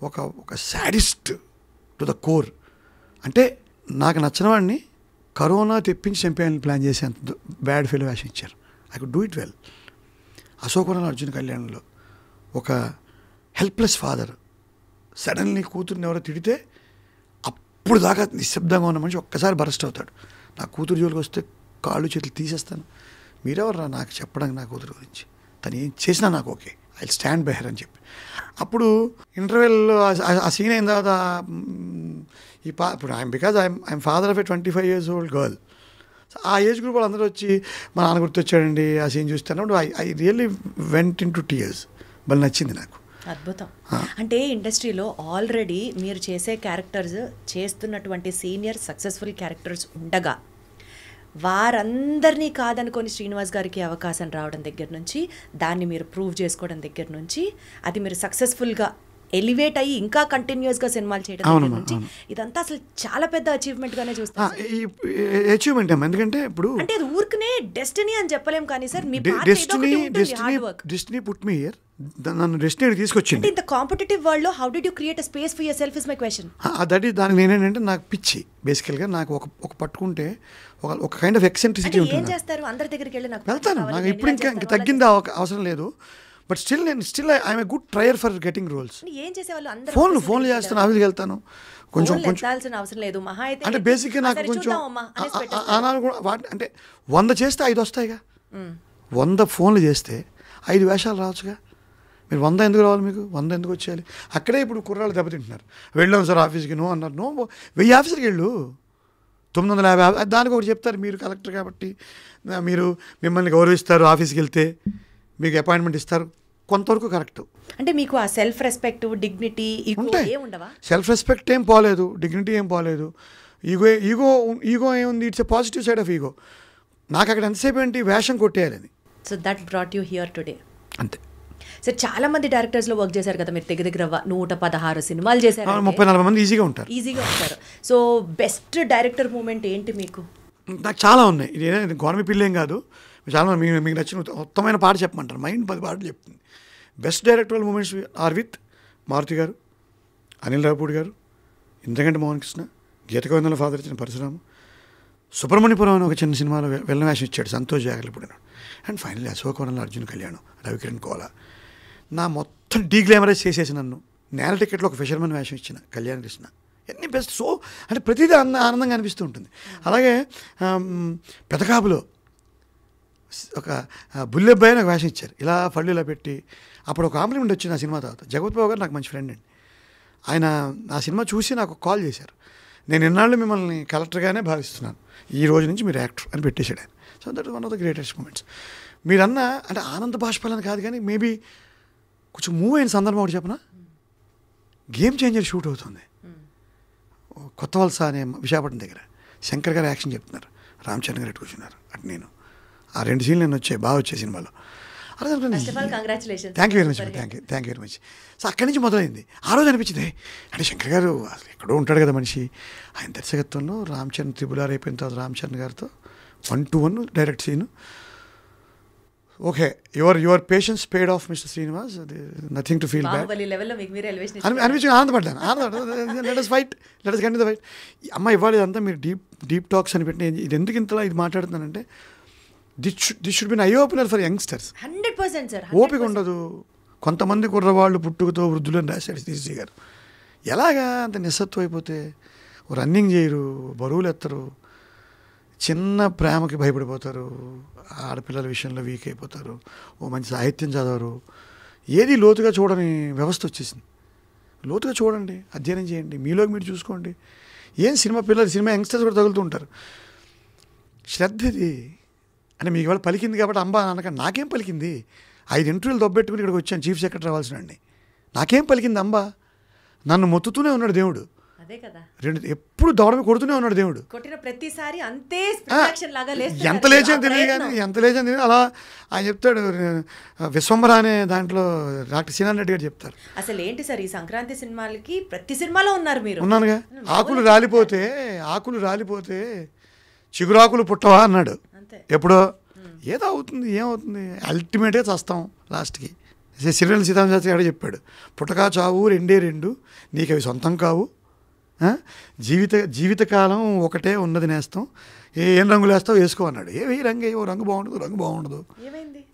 ఒక ఒక సాడిస్ట్ టు ద కోర్. అంటే నాకు నచ్చిన వాడిని కరోనా తెప్పించి చంపేయాలని ప్లాన్ చేసేంత బ్యాడ్ ఫీల్ వేషం ఇచ్చారు. I could do it well. Ashokavanam Arjun కళ్యాణ్లో ఒక హెల్ప్లెస్ ఫాదర్ సడన్లీ కూతుర్ని ఎవరో తిడితే అప్పుడు దాకా నిశ్శబ్దంగా ఉన్న మనిషి ఒక్కసారి బరస్ట్ అవుతాడు. నా కూతురు జోలికి వస్తే కాళ్ళు చేతులు తీసేస్తాను, మీరెవర్రా నాకు చెప్పడానికి నా కూతురు గురించి, తను ఏం చేసినా నాకు okay, I stand by her అని చెప్పి. అప్పుడు ఇంటర్వెల్లో ఆ సీన్ అయిన తర్వాత ఇప్పుడు I'm father of a 25 years old girl. ఆ ఏజ్ గ్రూప్ వాళ్ళు అందరూ వచ్చి మా నాన్న గుర్తొచ్చాడండి ఆ సీన్ చూస్తాను. I really went in to tears. భలే నచ్చింది నాకు. అద్భుతం. అంటే ఇండస్ట్రీలో ఆల్రెడీ మీరు చేసే క్యారెక్టర్స్ చేస్తున్నటువంటి సీనియర్ సక్సెస్ఫుల్ క్యారెక్టర్స్ ఉండగా వారందరినీ కాదనుకొని శ్రీనివాస్ గారికి అవకాశం రావడం దగ్గర నుంచి, దాన్ని మీరు ప్రూవ్ చేసుకోవడం దగ్గర నుంచి, అది మీరు సక్సెస్ఫుల్గా ఎలివేట్ అయ్యి ఇంకా కంటిన్యూస్గా సినిమాలు చేయడం దగ్గర నుంచి, ఇదంతా అసలు చాలా పెద్ద అచీవ్మెంట్గానే చూస్తాను. అచీవ్మెంట్ ఎందుకంటే ఇప్పుడు అంటే అది ఊరికనే డెస్టినీ అని చెప్పలేం కానీ sir, me destiny put me here, నన్ను డెస్టినీ తీసుకొచ్చింది. ఇంత కాంపిటేటివ్ వరల్డ్ లో how did you create a space for your self is my question. That is దానికి నేనేంటంటే నాకు పిచ్చి బేసికల్గా. నాకు ఒక పట్టుకుంటే ఒక కైండ్ ఆఫ్ ఎక్సెంట్రిసిటీ ఉంటుంది. ఏం చేస్తారు అందరి దగ్గరికి వెళ్ళి నాకు వెళ్తాను. నాకు ఇప్పుడు ఇంకా తగ్గింది అవసరం లేదు. But still I'm a good trier for getting roles. ఏం చేసేవాళ్ళు అందరూ ఫోన్లు చేస్తాను, ఆఫీస్కి వెళ్తాను. కొంచెం అవసరం లేదు మహా అయితే. అంటే బేసిక్గా నాకు కొంచెం అంటే 100 చేస్తే 5 వస్తాయిగా. 100 ఫోన్లు చేస్తే 5 వేషాలు రావచ్చుగా. మీరు 100 ఎందుకు రావాలి, మీకు 100 ఎందుకు వచ్చేయాలి? అక్కడే ఇప్పుడు కుర్రాళ్ళు దెబ్బతింటున్నారు. వెళ్ళాం సార్ ఆఫీస్కి, నో అన్నారు. నో 1000 ఆఫీస్కి వెళ్ళు, 950. దానికి ఒకటి చెప్తారు, మీరు కలెక్టర్ కాబట్టి మీరు మిమ్మల్ని గౌరవిస్తారు, ఆఫీస్కి వెళ్తే మీకు అపాయింట్మెంట్ ఇస్తారు, కొంతవరకు కరెక్ట్. అంటే మీకు ఆ సెల్ఫ్ రెస్పెక్ట్, డిగ్నిటీ ఉంటాయి. సెల్ఫ్ రెస్పెక్ట్ ఏం పోలేదు, డిగ్నిటీ ఏం పోలేదు. ఈగో ఏముంది? It's a positive side of ego. నాకు అక్కడ ఎంతసేపు ఏంటి వేషం కొట్టేయాలని. So that brought you here today. అంతే. సార్ చాలా మంది డైరెక్టర్స్లో వర్క్ చేశారు కదా మీరు, దగ్గర 116 సినిమాలు చేశారు. 30-40 మంది ఈజీగా ఉంటారు. సో బెస్ట్ డైరెక్టర్ మూమెంట్ ఏంటి మీకు? నాకు చాలా ఉన్నాయి. ఇది గవర్నమెంట్ పిల్లేం కాదు. చాలా మీకు నచ్చిన ఉత్తమైన పాట చెప్పమంటారు, మైండ్ 10 పాటలు చెప్తుంది. Best directorial moments are with Maruthi garu, Anil Ravipudi garu, Indraganti Mohan Krishna, Geetha గోవిందంలో ఫాదర్ ఇచ్చిన పరశురాము, సుబ్రహ్మణ్యపురం అని ఒక చిన్న సినిమాలో వెళ్ళ వేషం ఇచ్చాడు సంతోష్ జాగర్లపూడి. అండ్ ఫైనల్లీ అశోకవనంలో అర్జున్ కళ్యాణ్, రవికిరణ్ కోలా. నా మొత్తం డీగ్లామరైజ్ చేసేసి నన్ను నేల టికెట్లో ఒక ఫిషర్మన్ వేషం ఇచ్చిన కళ్యాణ్ కృష్ణ. ఎన్ని బెస్ట్. సో అంటే ప్రతిదీ ఆనందంగా అనిపిస్తూ ఉంటుంది. అలాగే పెదకాపులో ఒక బుల్లెబ్బాయి నాకు వేషం ఇచ్చారు, ఇలా పళ్ళు ఇలా పెట్టి. అప్పుడు ఒక కాంప్లిమెంట్ వచ్చింది ఆ సినిమా తర్వాత. జగపతి బాబు గారు నాకు మంచి ఫ్రెండ్ అండి. ఆయన ఆ సినిమా చూసి నాకు కాల్ చేశారు, నేను ఇన్నాళ్ళు మిమ్మల్ని కలెక్టర్గానే భావిస్తున్నాను, ఈ రోజు నుంచి మీరు యాక్టర్ అని పెట్టేశాడు ఆయన. So that is one of the greatest moments. మీరన్నా అంటే ఆనంద బాష్పాలని కాదు కానీ మేబీ కొంచెం మూవ్ అయిన సందర్భం ఒకటి చెప్పనా, గేమ్ చేంజర్ షూట్ అవుతుంది కొత్త వలస అనే విశాఖపట్నం దగ్గర. శంకర్ గారు యాక్షన్ చెప్తున్నారు, రామ్ చరణ్ గారు కూర్చున్నారు, అటు నేను. ఆ 2 సీన్లు నేను వచ్చాయి, బాగా వచ్చాయి సినిమాలో. Thank you very much, thank you very much. So అక్కడి నుంచి మొదలైంది. ఆ రోజు అనిపించింది అంటే శంకర్ గారు అసలు ఎక్కడో ఉంటాడు కదా మనిషి. ఆయన దర్శకత్వంలో రామ్ చరణ్ త్రిబులార్ అయిపోయిన తర్వాత రామ్ చరణ్ గారితో 1-to-1 direct scene. Okay, your patience paid off mister Srinivas, nothing to feel bad అనిపించి ఆనందపడ్డాను. Let us fight, let us continue the fight. అమ్మ ఇవ్వాలి ఇదంతా మీరు డీప్ టాక్స్ అని పెట్టిన ఇది ఎందుకు ఇంతలా ఇది మాట్లాడుతున్నానంటే this should be eye opener for youngsters. 100% sir. ఓపిక ఉండదు. కొంతమంది కుర్రవాళ్ళు పుట్టుకతో వృద్ధులని రాశాడు శ్రీ గారు. ఎలాగా అంత నిస్సత్వం అయిపోతే రన్నింగ్ చేయరు, బరువులు ఎత్తరు, చిన్న ప్రేమకి భయపడిపోతారు, ఆడపిల్లల విషయంలో వీక్ అయిపోతారు, ఓ మంచి సాహిత్యం చదవరు, ఏది లోతుగా చూడని వ్యవస్థ వచ్చేసింది. లోతుగా చూడండి, అధ్యయనం చేయండి, మీలోకి మీరు చూసుకోండి. ఏం సినిమా యంగ్స్టర్స్ కూడా తగులుతూ ఉంటారు. శ్రద్ధ ఇది అంటే మీకు ఇవాళ పలికింది కాబట్టి అంబా అనకండి. నాకేం పలికింది? 5 ఇంటర్వ్యూలు దొబ్బెట్టుకుని ఇక్కడికి వచ్చాను చీఫ్ సెక్రటరీ అవ్వాల్సిన అండి. నాకేం పలికింది అంబా? నన్ను మొత్తుతూనే ఉన్నాడు దేవుడు. అదే కదా, ఎప్పుడు దౌడమే కొడుతూనే ఉన్నాడు దేవుడు. కొట్టిన ప్రతిసారి అంతే ఎంత లేచని తెలియదు కానీ అలా ఆయన చెప్తాడు. విశ్వంబర అనే దాంట్లో డాక్టర్ శ్రీనాథ్ రెడ్డి గారు చెప్తారు. అసలు ఏంటి సార్ ఈ సంక్రాంతి సినిమాలకి ప్రతి సినిమాలో ఉన్నారు మీరు. ఉన్నానుగా. ఆకులు రాలిపోతే చిగురాకులు పుట్టవా అన్నాడు. అంతే. ఎప్పుడో ఏదో అవుతుంది, ఏమవుతుంది, అల్టిమేట్గా చస్తాం లాస్ట్కి. సిరివెన్నెల సీతారామశాస్త్రి గారు చెప్పాడు, పుట్టకా చావు రెండే రెండు, నీకు అవి సొంతం కావు, జీవితకాలం ఒకటే ఉన్నది నేస్తాం, ఏం రంగులు వేస్తావు వేసుకో అన్నాడు. ఏ రంగు ఏవో రంగు బాగుండదు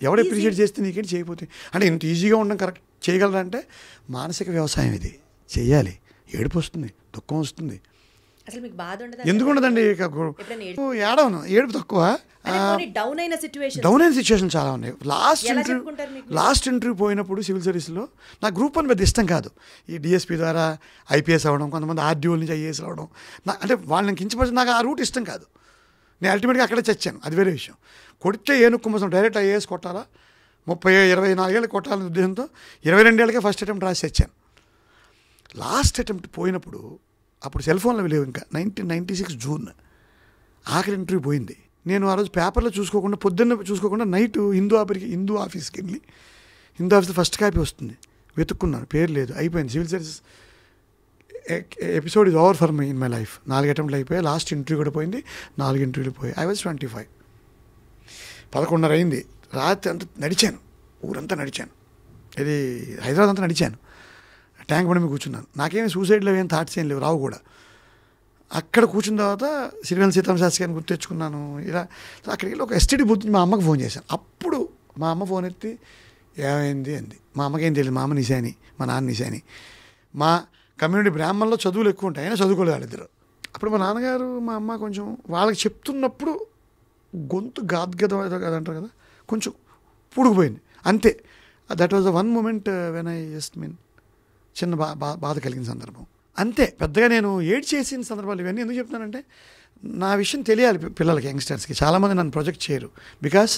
ఎవడు అప్రిషియేట్ చేస్తే నీకేంటి చేయకపోతే. అంటే ఇంత ఈజీగా ఉండడం కరెక్ట్ చేయగలరా అంటే మానసిక వ్యవసాయం ఇది చేయాలి. ఏడుపు వస్తుంది, దుఃఖం వస్తుంది, అసలు మీకు బాధ ఉండదా? ఎందుకు ఉండదండి. ఏడవను, ఏడుపు తక్కువ. డౌన్ అయిన సిచ్యువేషన్ చాలా ఉన్నాయి. లాస్ట్ ఇంటర్వ్యూ పోయినప్పుడు సివిల్ సర్వీస్లో నాకు గ్రూప్ అని పెద్ద ఇష్టం కాదు. ఈ డిఎస్పీ ద్వారా ఐపీఎస్ అవ్వడం, కొంతమంది ఆర్డీఓల నుంచి ఐఏఎస్ అవ్వడం, అంటే వాళ్ళని కించపరిచి నాకు ఆ రూట్ ఇష్టం కాదు. నేను అల్టిమేట్గా అక్కడే చచ్చాను, అది వేరే విషయం. కొడితే ఏనుక్కుమసం డైరెక్ట్ ఐఏఎస్ కొట్టాలా, 24 ఏళ్ళు కొట్టాలనే ఉద్దేశంతో 22 ఏళ్ళకే ఫస్ట్ అటెంప్ట్ రాసి చచ్చాను. లాస్ట్ అటెంప్ట్ పోయినప్పుడు అప్పుడు సెల్ ఫోన్లు లేవు ఇంకా, 1996 జూన్ ఆఖరి ఇంటర్వ్యూ పోయింది. నేను ఆ రోజు పేపర్లో చూసుకోకుండా నైట్ హిందూ ఆఫీస్కి వెళ్ళి, హిందూ ఆఫీస్లో ఫస్ట్ కాపీ వస్తుంది, వెతుక్కున్నాను, పేరు లేదు, అయిపోయింది. Civil service episode is over for my in my life. 4 అటెంప్ట్లు అయిపోయాయి, లాస్ట్ ఇంటర్వ్యూ కూడా పోయింది, 4 ఇంటర్వ్యూలు పోయాయి. I was 25. 11:30 అయింది, రాత్రి అంతా నడిచాను, ఊరంతా నడిచాను, ఇది హైదరాబాద్ అంతా నడిచాను, ట్యాంక్ బండి మీద కూర్చున్నాను. నాకేమి సూసైడ్లో ఏం థాట్స్ ఏం లేవు, రావు కూడా. అక్కడ కూర్చున్న తర్వాత సిరివెన్నెల సీతారామశాస్త్రి గారిని గుర్తు తెచ్చుకున్నాను. ఇలా అక్కడికి వెళ్ళి ఒక ఎస్టీడీ బూత్ మా అమ్మకు ఫోన్ చేశాను. అప్పుడు మా అమ్మ ఫోన్ ఎత్తి ఏమైంది అంది. మా అమ్మకేం తెలియదు, మా అమ్మ నిశాని, మా నాన్న నిశాని. మా కమ్యూనిటీ బ్రాహ్మణంలో చదువులు ఎక్కువ ఉంటాయి, అయినా చదువుకోలేదు వాళ్ళిద్దరు. అప్పుడు మా నాన్నగారు మా అమ్మ కొంచెం వాళ్ళకి చెప్తున్నప్పుడు గొంతు గాద్గదం ఏదో కదంటారు కదా, కొంచెం పూడుకుపోయింది అంతే. That was the one moment when I just చిన్న బాధ కలిగిన సందర్భం అంతే. పెద్దగా నేను చేసిన సందర్భాలు ఇవన్నీ ఎందుకు చెప్తున్నానంటే, నా విషయం తెలియాలి పిల్లలకి, యంగ్స్టర్స్కి. చాలామంది నన్ను ప్రొజెక్ట్ చేయరు, బికాస్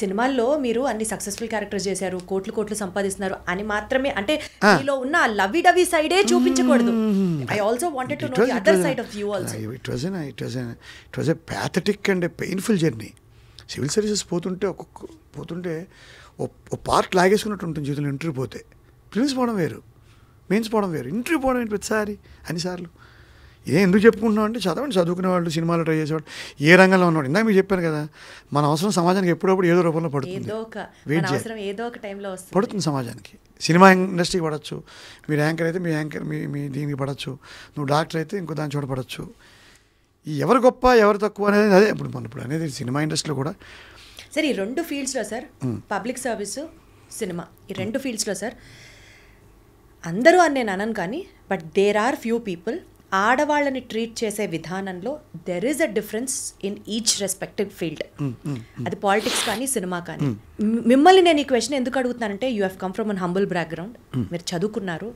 సినిమాల్లో మీరు అన్ని సక్సెస్ఫుల్ క్యారెక్టర్స్ చేశారు, కోట్లు సంపాదిస్తున్నారు అని మాత్రమే, అంటే మీలో ఉన్న లవ్వీ డవీ సైడే చూపించకూడదు. I also wanted to know the other side of you also. It was a pathetic and a painful journey. Civil services పోతుంటే ఓ పార్ట్ లాగేసుకున్నట్టు ఉంటుంది జీవితంలో. ఇంటర్వ్యూ పోతే ప్రిలిమ్స్ పోవడం వేరు, మెయిన్స్ పోవడం వేరు, ఇంటర్వ్యూ పోవడం ఏంటి ప్రతిసారి అన్నిసార్లు. ఎందుకు చెప్పుకుంటున్నాం అంటే, చదువుకునే వాళ్ళు, సినిమాలో ట్రై చేసేవాడు, ఏ రంగంలో ఉన్నవాడు. ఇందాక మీకు చెప్పాను కదా, మన అవసరం సమాజానికి ఎప్పుడప్పుడు ఏదో రూపంలో పడుతుంది, పడుతుంది సమాజానికి. సినిమా ఇండస్ట్రీకి పడవచ్చు, మీరు యాంకర్ అయితే మీ దీనికి పడవచ్చు, నువ్వు డాక్టర్ అయితే ఇంకో దాని చోట పడవచ్చు. ఈ ఎవరు గొప్ప ఎవరు తక్కువ అనేది అదే ఇప్పుడు అనేది సినిమా ఇండస్ట్రీలో కూడా. సార్ ఈ 2 ఫీల్డ్స్లో సార్, పబ్లిక్ సర్వీస్, సినిమా, ఈ 2 ఫీల్డ్స్లో సార్ అందరూ అని నేను అనను కానీ, but there are few people ఆడవాళ్ళని ట్రీట్ చేసే విధానంలో there is a difference in each respective field. అది పాలిటిక్స్ కానీ సినిమా కానీ. మిమ్మల్ని నేను ఈ క్వశ్చన్ ఎందుకు అడుగుతున్నానంటే, you have come from an humble background, మీరు చదువుకున్నారు,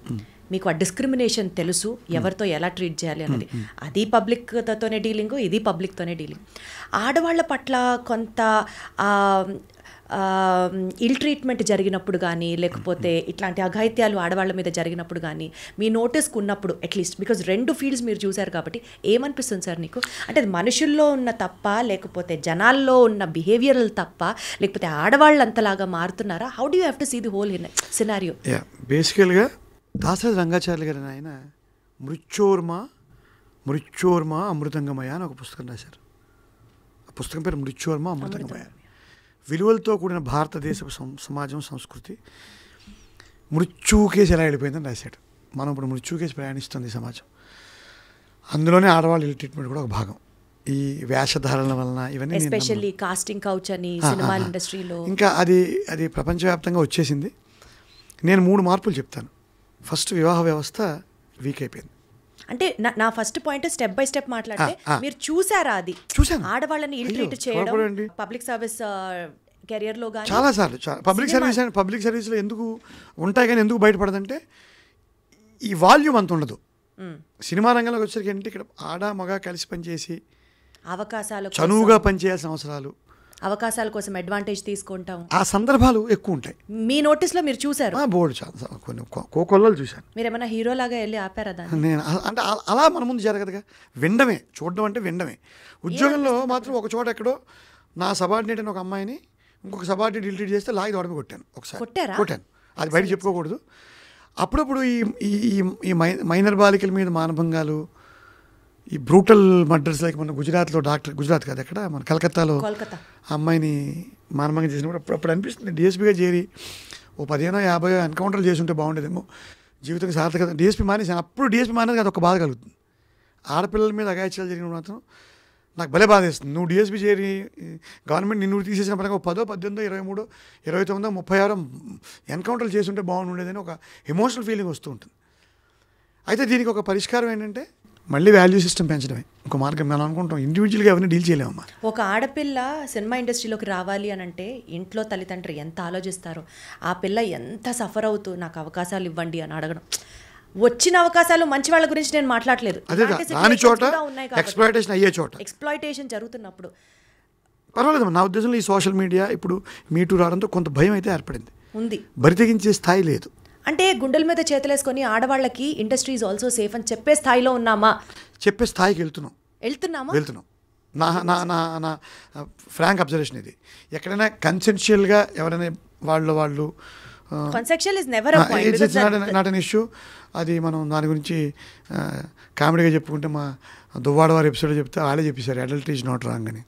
మీకు ఆ డిస్క్రిమినేషన్ తెలుసు, ఎవరితో ఎలా ట్రీట్ చేయాలి అన్నది. అది పబ్లిక్తోనే డీలింగ్, ఇది పబ్లిక్తోనే డీలింగ్. ఆడవాళ్ళ పట్ల కొంత ఇల్ ట్రీట్మెంట్ జరిగినప్పుడు కానీ, లేకపోతే ఇట్లాంటి అఘాయిత్యాలు ఆడవాళ్ళ మీద జరిగినప్పుడు కానీ మీ నోటీస్కి ఉన్నప్పుడు, అట్లీస్ట్ బికాజ్ 2 ఫీల్డ్స్ మీరు చూశారు కాబట్టి, ఏమనిపిస్తుంది సార్ నీకు? అంటే అది మనుషుల్లో ఉన్న తప్ప, లేకపోతే జనాల్లో ఉన్న బిహేవియరల్ తప్ప, లేకపోతే ఆడవాళ్ళు అంతలాగా మారుతున్నారా? How do you have to see the whole scenario? బేసికల్గా దాసరి రంగాచార్య గారు ఆయన మృత్యోర్మ అమృతంగమయ అని ఒక పుస్తకం రాశారు. ఆ పుస్తకం పేరు మృత్యోర్మ అమృతంగమయ. విలువలతో కూడిన భారతదేశ సమాజం, సంస్కృతి మృత్యుకేసి ఎలా వెళ్ళిపోయిందని రాశాడు. మనం ఇప్పుడు మృత్యుకేసి ప్రయాణిస్తుంది సమాజం. అందులోనే ఆడవాళ్ళు ఇల్ ట్రీట్మెంట్ కూడా ఒక భాగం. ఈ వేషధారణల వలన ఇవన్నీ ఎస్పెషల్లీ కాస్టింగ్ కౌచ్ అని సినిమా ఇండస్ట్రీలో ఇంకా అది ప్రపంచవ్యాప్తంగా వచ్చేసింది. నేను 3 మార్పులు చెప్తాను. ఫస్ట్, వివాహ వ్యవస్థ వీక్ అయిపోయింది. అంటే నా first point step by step మాట్లాడితే, మీరు చూసారా? అది చూసాను, ఆడవాళ్ళని ఇల్ ట్రీట్ చేయడం పబ్లిక్ సర్వీస్ కెరియర్లో కానీ చాలాసార్లు. పబ్లిక్ సర్వీస్లో ఎందుకు ఉంటాయి కానీ ఎందుకు బయటపడదంటే, ఈ వాల్యూమ్ అంత ఉండదు. సినిమా రంగంలోకి వచ్చేసరికి ఏంటంటే, ఇక్కడ ఆడ మగ కలిసి పనిచేసి అవకాశాలు, చనువుగా పనిచేయాల్సిన అవసరాలు, అవకాశాల కోసం అడ్వాంటేజ్ తీసుకుంటాం, ఆ సందర్భాలు ఎక్కువ ఉంటాయి. మీ నోటీస్లో మీరు చూసారు? బోర్డు చాలా కొన్ని కోకొల్లలు చూశాను. మీరు ఏమైనా హీరోలాగా వెళ్ళి ఆపారా దాన్ని? నేను అంటే అలా మన ముందు జరగదుగా, వినడమే. చూడడం అంటే వినడమే. ఉద్యోగంలో మాత్రం ఒక చోట ఎక్కడో నా సబార్డినేట్ అని ఒక అమ్మాయిని ఇంకొక సబార్డినేట్ ఇల్ట్రీట్ చేస్తే లాగి దొడమి కొట్టాను. ఒకసారి కొట్టాను, అది బయట చెప్పుకోకూడదు. అప్పుడప్పుడు ఈ మైనర్ బాలికల మీద మానభంగాలు ఈ బ్రూటల్ మర్డర్స్ లైక్ మన గుజరాత్లో గుజరాత్ కాదు ఎక్కడ మన కలకత్తాలో కోల్కతా ఆ అమ్మాయిని మానభంగం చేసినప్పుడు అప్పుడు అనిపిస్తుంది డిఎస్పీగా చేరి ఓ 15-50 ఎన్కౌంటర్లు చేసి ఉంటే బాగుండేదేమో, జీవితం సార్థకత. డిఎస్పీ మానేసాను, అప్పుడు డిఎస్పీ మానేది అది ఒక బాధ కలుగుతుంది. ఆడపిల్లల మీద అగాయిత్యాలు జరిగినప్పుడు మాత్రం నాకు భలే బాధ వేస్తుంది. నువ్వు డిఎస్పీ చేరి గవర్నమెంట్ నిన్ను తీసేసినప్పటికీ ఒక 10, 18, 23, 29, 36 ఎన్కౌంటర్లు చేసి ఉంటే బాగుండేదని ఒక ఎమోషనల్ ఫీలింగ్ వస్తూ ఉంటుంది. అయితే దీనికి ఒక పరిష్కారం ఏంటంటే మళ్ళీ వాల్యూ సిస్టమ్ పెంచడమే ఒక మార్గం. మనం అనుకుంటాం ఇండివిజువల్గా ఎవరిని డీల్ చేయలేమమ్మా. ఒక ఆడపిల్ల సినిమా ఇండస్ట్రీలోకి రావాలి అని అంటే ఇంట్లో తల్లిదండ్రులు ఎంత ఆలోచిస్తారో, ఆ పిల్ల ఎంత సఫర్ అవుతూ నాకు అవకాశాలు ఇవ్వండి అని అడగడం. వచ్చిన అవకాశాలు మంచి వాళ్ళ గురించి నేను మాట్లాడలేదు, దాని చోట ఎక్స్‌ప్లాయిటేషన్ అయ్యే చోట ఎక్స్‌ప్లాయిటేషన్ జరుగుతున్నప్పుడు పర్వాలేదు. నా ఉద్దేశంలో ఈ సోషల్ మీడియా ఇప్పుడు మీటూ రావడంతో కొంత భయం అయితే ఏర్పడింది, ఉంది. బరితెగించే స్థాయి లేదు. అంటే గుండెల మీద చేతులేసుకొని ఆడవాళ్ళకి ఇండస్ట్రీ ఈజ్ ఆల్సో సేఫ్ అని చెప్పే స్థాయిలో ఉన్నామా? చెప్పే స్థాయికి వెళ్తున్నాం. నా నా నా నా ఫ్రాంక్ అబ్జర్వేషన్ ఇది. ఎక్కడైనా కన్సెన్షియల్గా ఎవరైనా వాళ్ళు consensual is never a point, it's not an issue. అది మనం దాని గురించి కామెడీగా చెప్పుకుంటే మా దువ్వాడవారి ఎపిసోడ్ చెప్తే వాళ్ళే చెప్పేశారు అడల్టరీ ఈజ్ నాట్ రాంగ్ అని.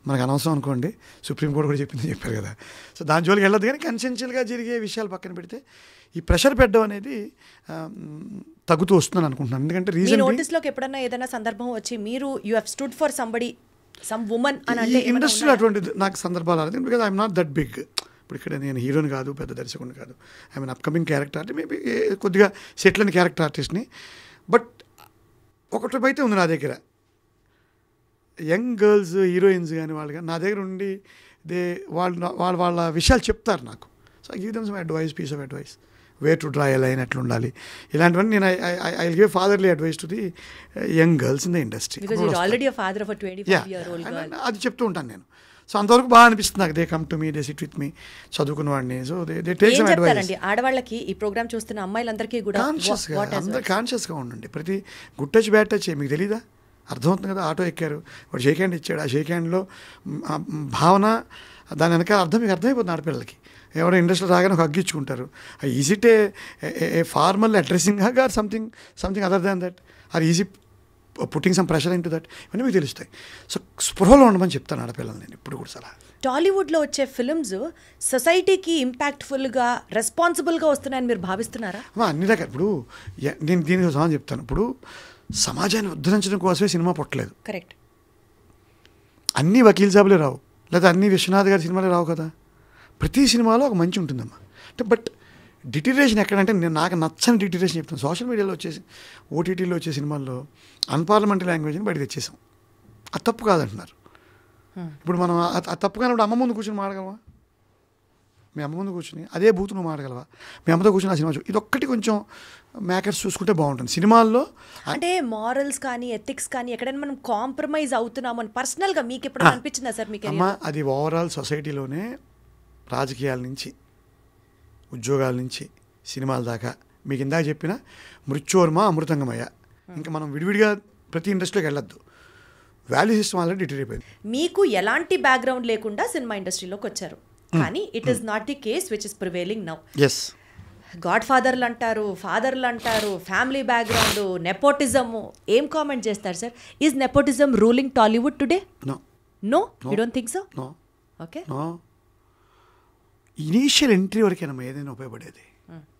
మనకు అనవసరం అనుకోండి, సుప్రీంకోర్టు కూడా చెప్పిందని చెప్పారు కదా. సో దాని జోలికి వెళ్ళదు. కానీ కన్సెన్షియల్గా జరిగే విషయాలు పక్కన పెడితే ఈ ప్రెషర్ పెట్టడం అనేది తగ్గుతూ వస్తుందని అనుకుంటున్నాను. ఎందుకంటే రీజన్ నోటీస్లోకి ఎప్పుడన్నా ఏదైనా సందర్భం వచ్చి మీరు you have stood for somebody some woman అని అంటే ఇండస్ట్రీలో అటువంటి నాకు సందర్భాలు రాలేదు. Because I'm not that big. ఇప్పుడు ఇక్కడ నేను హీరోని కాదు, పెద్ద దర్శకుని కాదు, I mean upcoming character artist, maybe కొద్దిగా సెటిల్ అయిన క్యారెక్టర్ ఆర్టిస్ట్ని. బట్ ఒకటి అయితే ఉంది నా దగ్గర, యంగ్ గర్ల్స్ హీరోయిన్స్ కానీ వాళ్ళు కానీ నా దగ్గర ఉండి వాళ్ళ విషయాలు చెప్తారు నాకు. So I give them some advice, piece of advice, where to draw a line, ఎట్లా ఉండాలి, ఇలాంటివన్నీ నేను I give fatherly advice to the young girls in the industry. అది చెప్తూ ఉంటాను నేను. సో అంతవరకు బాగా అనిపిస్తుంది నాకు. They come to me, they sit with me, చదువుకున్న వాడిని. So they take some advice. ఆడవాళ్ళకి ఈ ప్రోగ్రామ్ చూస్తున్న అమ్మాయిలందరికీ కూడా అందరూ కాన్షియస్గా ఉండండి. ప్రతి గుడ్ టచ్ బ్యాడ్ టచ్ మీకు తెలీదా? అర్థమవుతుంది కదా. ఆటో ఎక్కారు, వాడు షేక్ హ్యాండ్ ఇచ్చాడు, ఆ షేక్ హ్యాండ్లో భావన, దాని వెనకాల అర్థం మీకు అర్థమైపోతుంది ఆడపిల్లలకి. ఎవరో ఇండస్ట్రీలో రాగానే ఒక అగ్గించుకుంటారు. Is it a formal addressing or something other than that, or easy putting some pressure into that, ఇవన్నీ మీకు తెలుస్తాయి. సో స్పృహలో ఉండమని చెప్తాను ఆడపిల్లలు నేను ఇప్పుడు కూడా సలహా. టాలీవుడ్లో వచ్చే ఫిల్మ్స్ సొసైటీకి ఇంపాక్ట్ఫుల్గా రెస్పాన్సిబుల్గా వస్తున్నాయని మీరు భావిస్తున్నారా? అన్ని రకాల. ఇప్పుడు నేను దీనికి సమాధానం చెప్తాను. ఇప్పుడు సమాజాన్ని ఉద్ధరించడం కోసమే సినిమా పుట్టలేదు. కరెక్ట్. అన్నీ వకీల్ సాబులే రావు, లేదా అన్ని విశ్వనాథ్ గారి సినిమాలే రావు కదా. ప్రతి సినిమాలో ఒక మంచి ఉంటుందమ్మా. అంటే బట్ డిటీరియేషన్ ఎక్కడంటే నేను నాకు నచ్చని డిటీరియేషన్ చెప్తాను. సోషల్ మీడియాలో వచ్చేసి ఓటీటీలో వచ్చే సినిమాల్లో అన్పార్లమెంటరీ లాంగ్వేజ్ని బయట తెచ్చేసాం. అది తప్పు కాదంటున్నారు. ఇప్పుడు మనం అది తప్పు కానప్పుడు అమ్మ ముందు కూర్చొని మాడగలవా? మీ అమ్మ ముందు కూర్చుని అదే బూత్ నువ్వు మాడగలవా? మీ అమ్మతో కూర్చొని ఆ సినిమా ఇదొక్కటి కొంచెం మేకర్స్ చూసుకుంటే బాగుంటుంది సినిమాల్లో. అంటే మారల్స్ కానీ ఎథిక్స్ కానీ ఎక్కడైనా మనం కాంప్రమైజ్ అవుతున్నాము అని పర్సనల్గా మీకు ఎప్పుడు అనిపించిందా సార్? మీకు అమ్మ అది ఓవరాల్ సొసైటీలోనే రాజకీయాల నుంచి ఉద్యోగాల నుంచి సినిమాల దాకా మీకు ఇందాక చెప్పిన మృత్యోర్మ అమృతంగమయ్య, ఇంకా మనం విడివిడిగా ప్రతి ఇండస్ట్రీలోకి వెళ్ళొద్దు. వాల్యూ సిస్టమ్ ఆల్రెడీ డిటరీపోయింది. మీకు ఎలాంటి బ్యాక్గ్రౌండ్ లేకుండా సినిమా ఇండస్ట్రీలోకి వచ్చారు, కానీ it is not the case which is prevailing now. Yes, god ఫాదర్లు అంటారు, ఫాదర్లు అంటారు, ఫ్యామిలీ బ్యాక్గ్రౌండ్, నెపోటిజము. ఏం కామెంట్ చేస్తారు sir? Is nepotism ruling Tollywood today? No, you don't think so? No. Okay. Initial entry వరకేనమ్మా ఏదైనా ఉపయోగపడేది,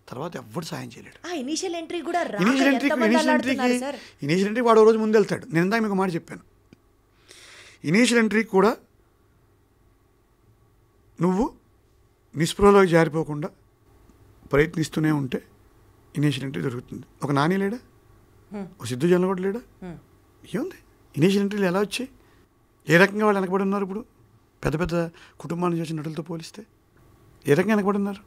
తర్వాత ఎవ్వరు సాయం చేయలేడు. ఇనీషియల్ ఎంట్రీ కూడా ఇనీషియల్ ఎంట్రీ వాడు రోజు ముందు వెళ్తాడు. నేను ఇందాక మీకు మాట చెప్పాను, ఇనీషియల్ ఎంట్రీకి కూడా నువ్వు నిస్పృహలోకి జారిపోకుండా ప్రయత్నిస్తూనే ఉంటే ఇనీషియల్ ఎంట్రీ దొరుకుతుంది. ఒక నాని లేడా, ఒక సిద్ధు జొన్న కూడా లేడా? ఏముంది ఇనీషియల్ ఎంట్రీలు ఎలా వచ్చాయి? ఏ రకంగా వాళ్ళు వెనకబడి ఉన్నారు? ఇప్పుడు పెద్ద పెద్ద కుటుంబాల నుంచి వచ్చిన నటులతో పోలిస్తే ఏ రకంగా వెనకబడి ఉన్నారు?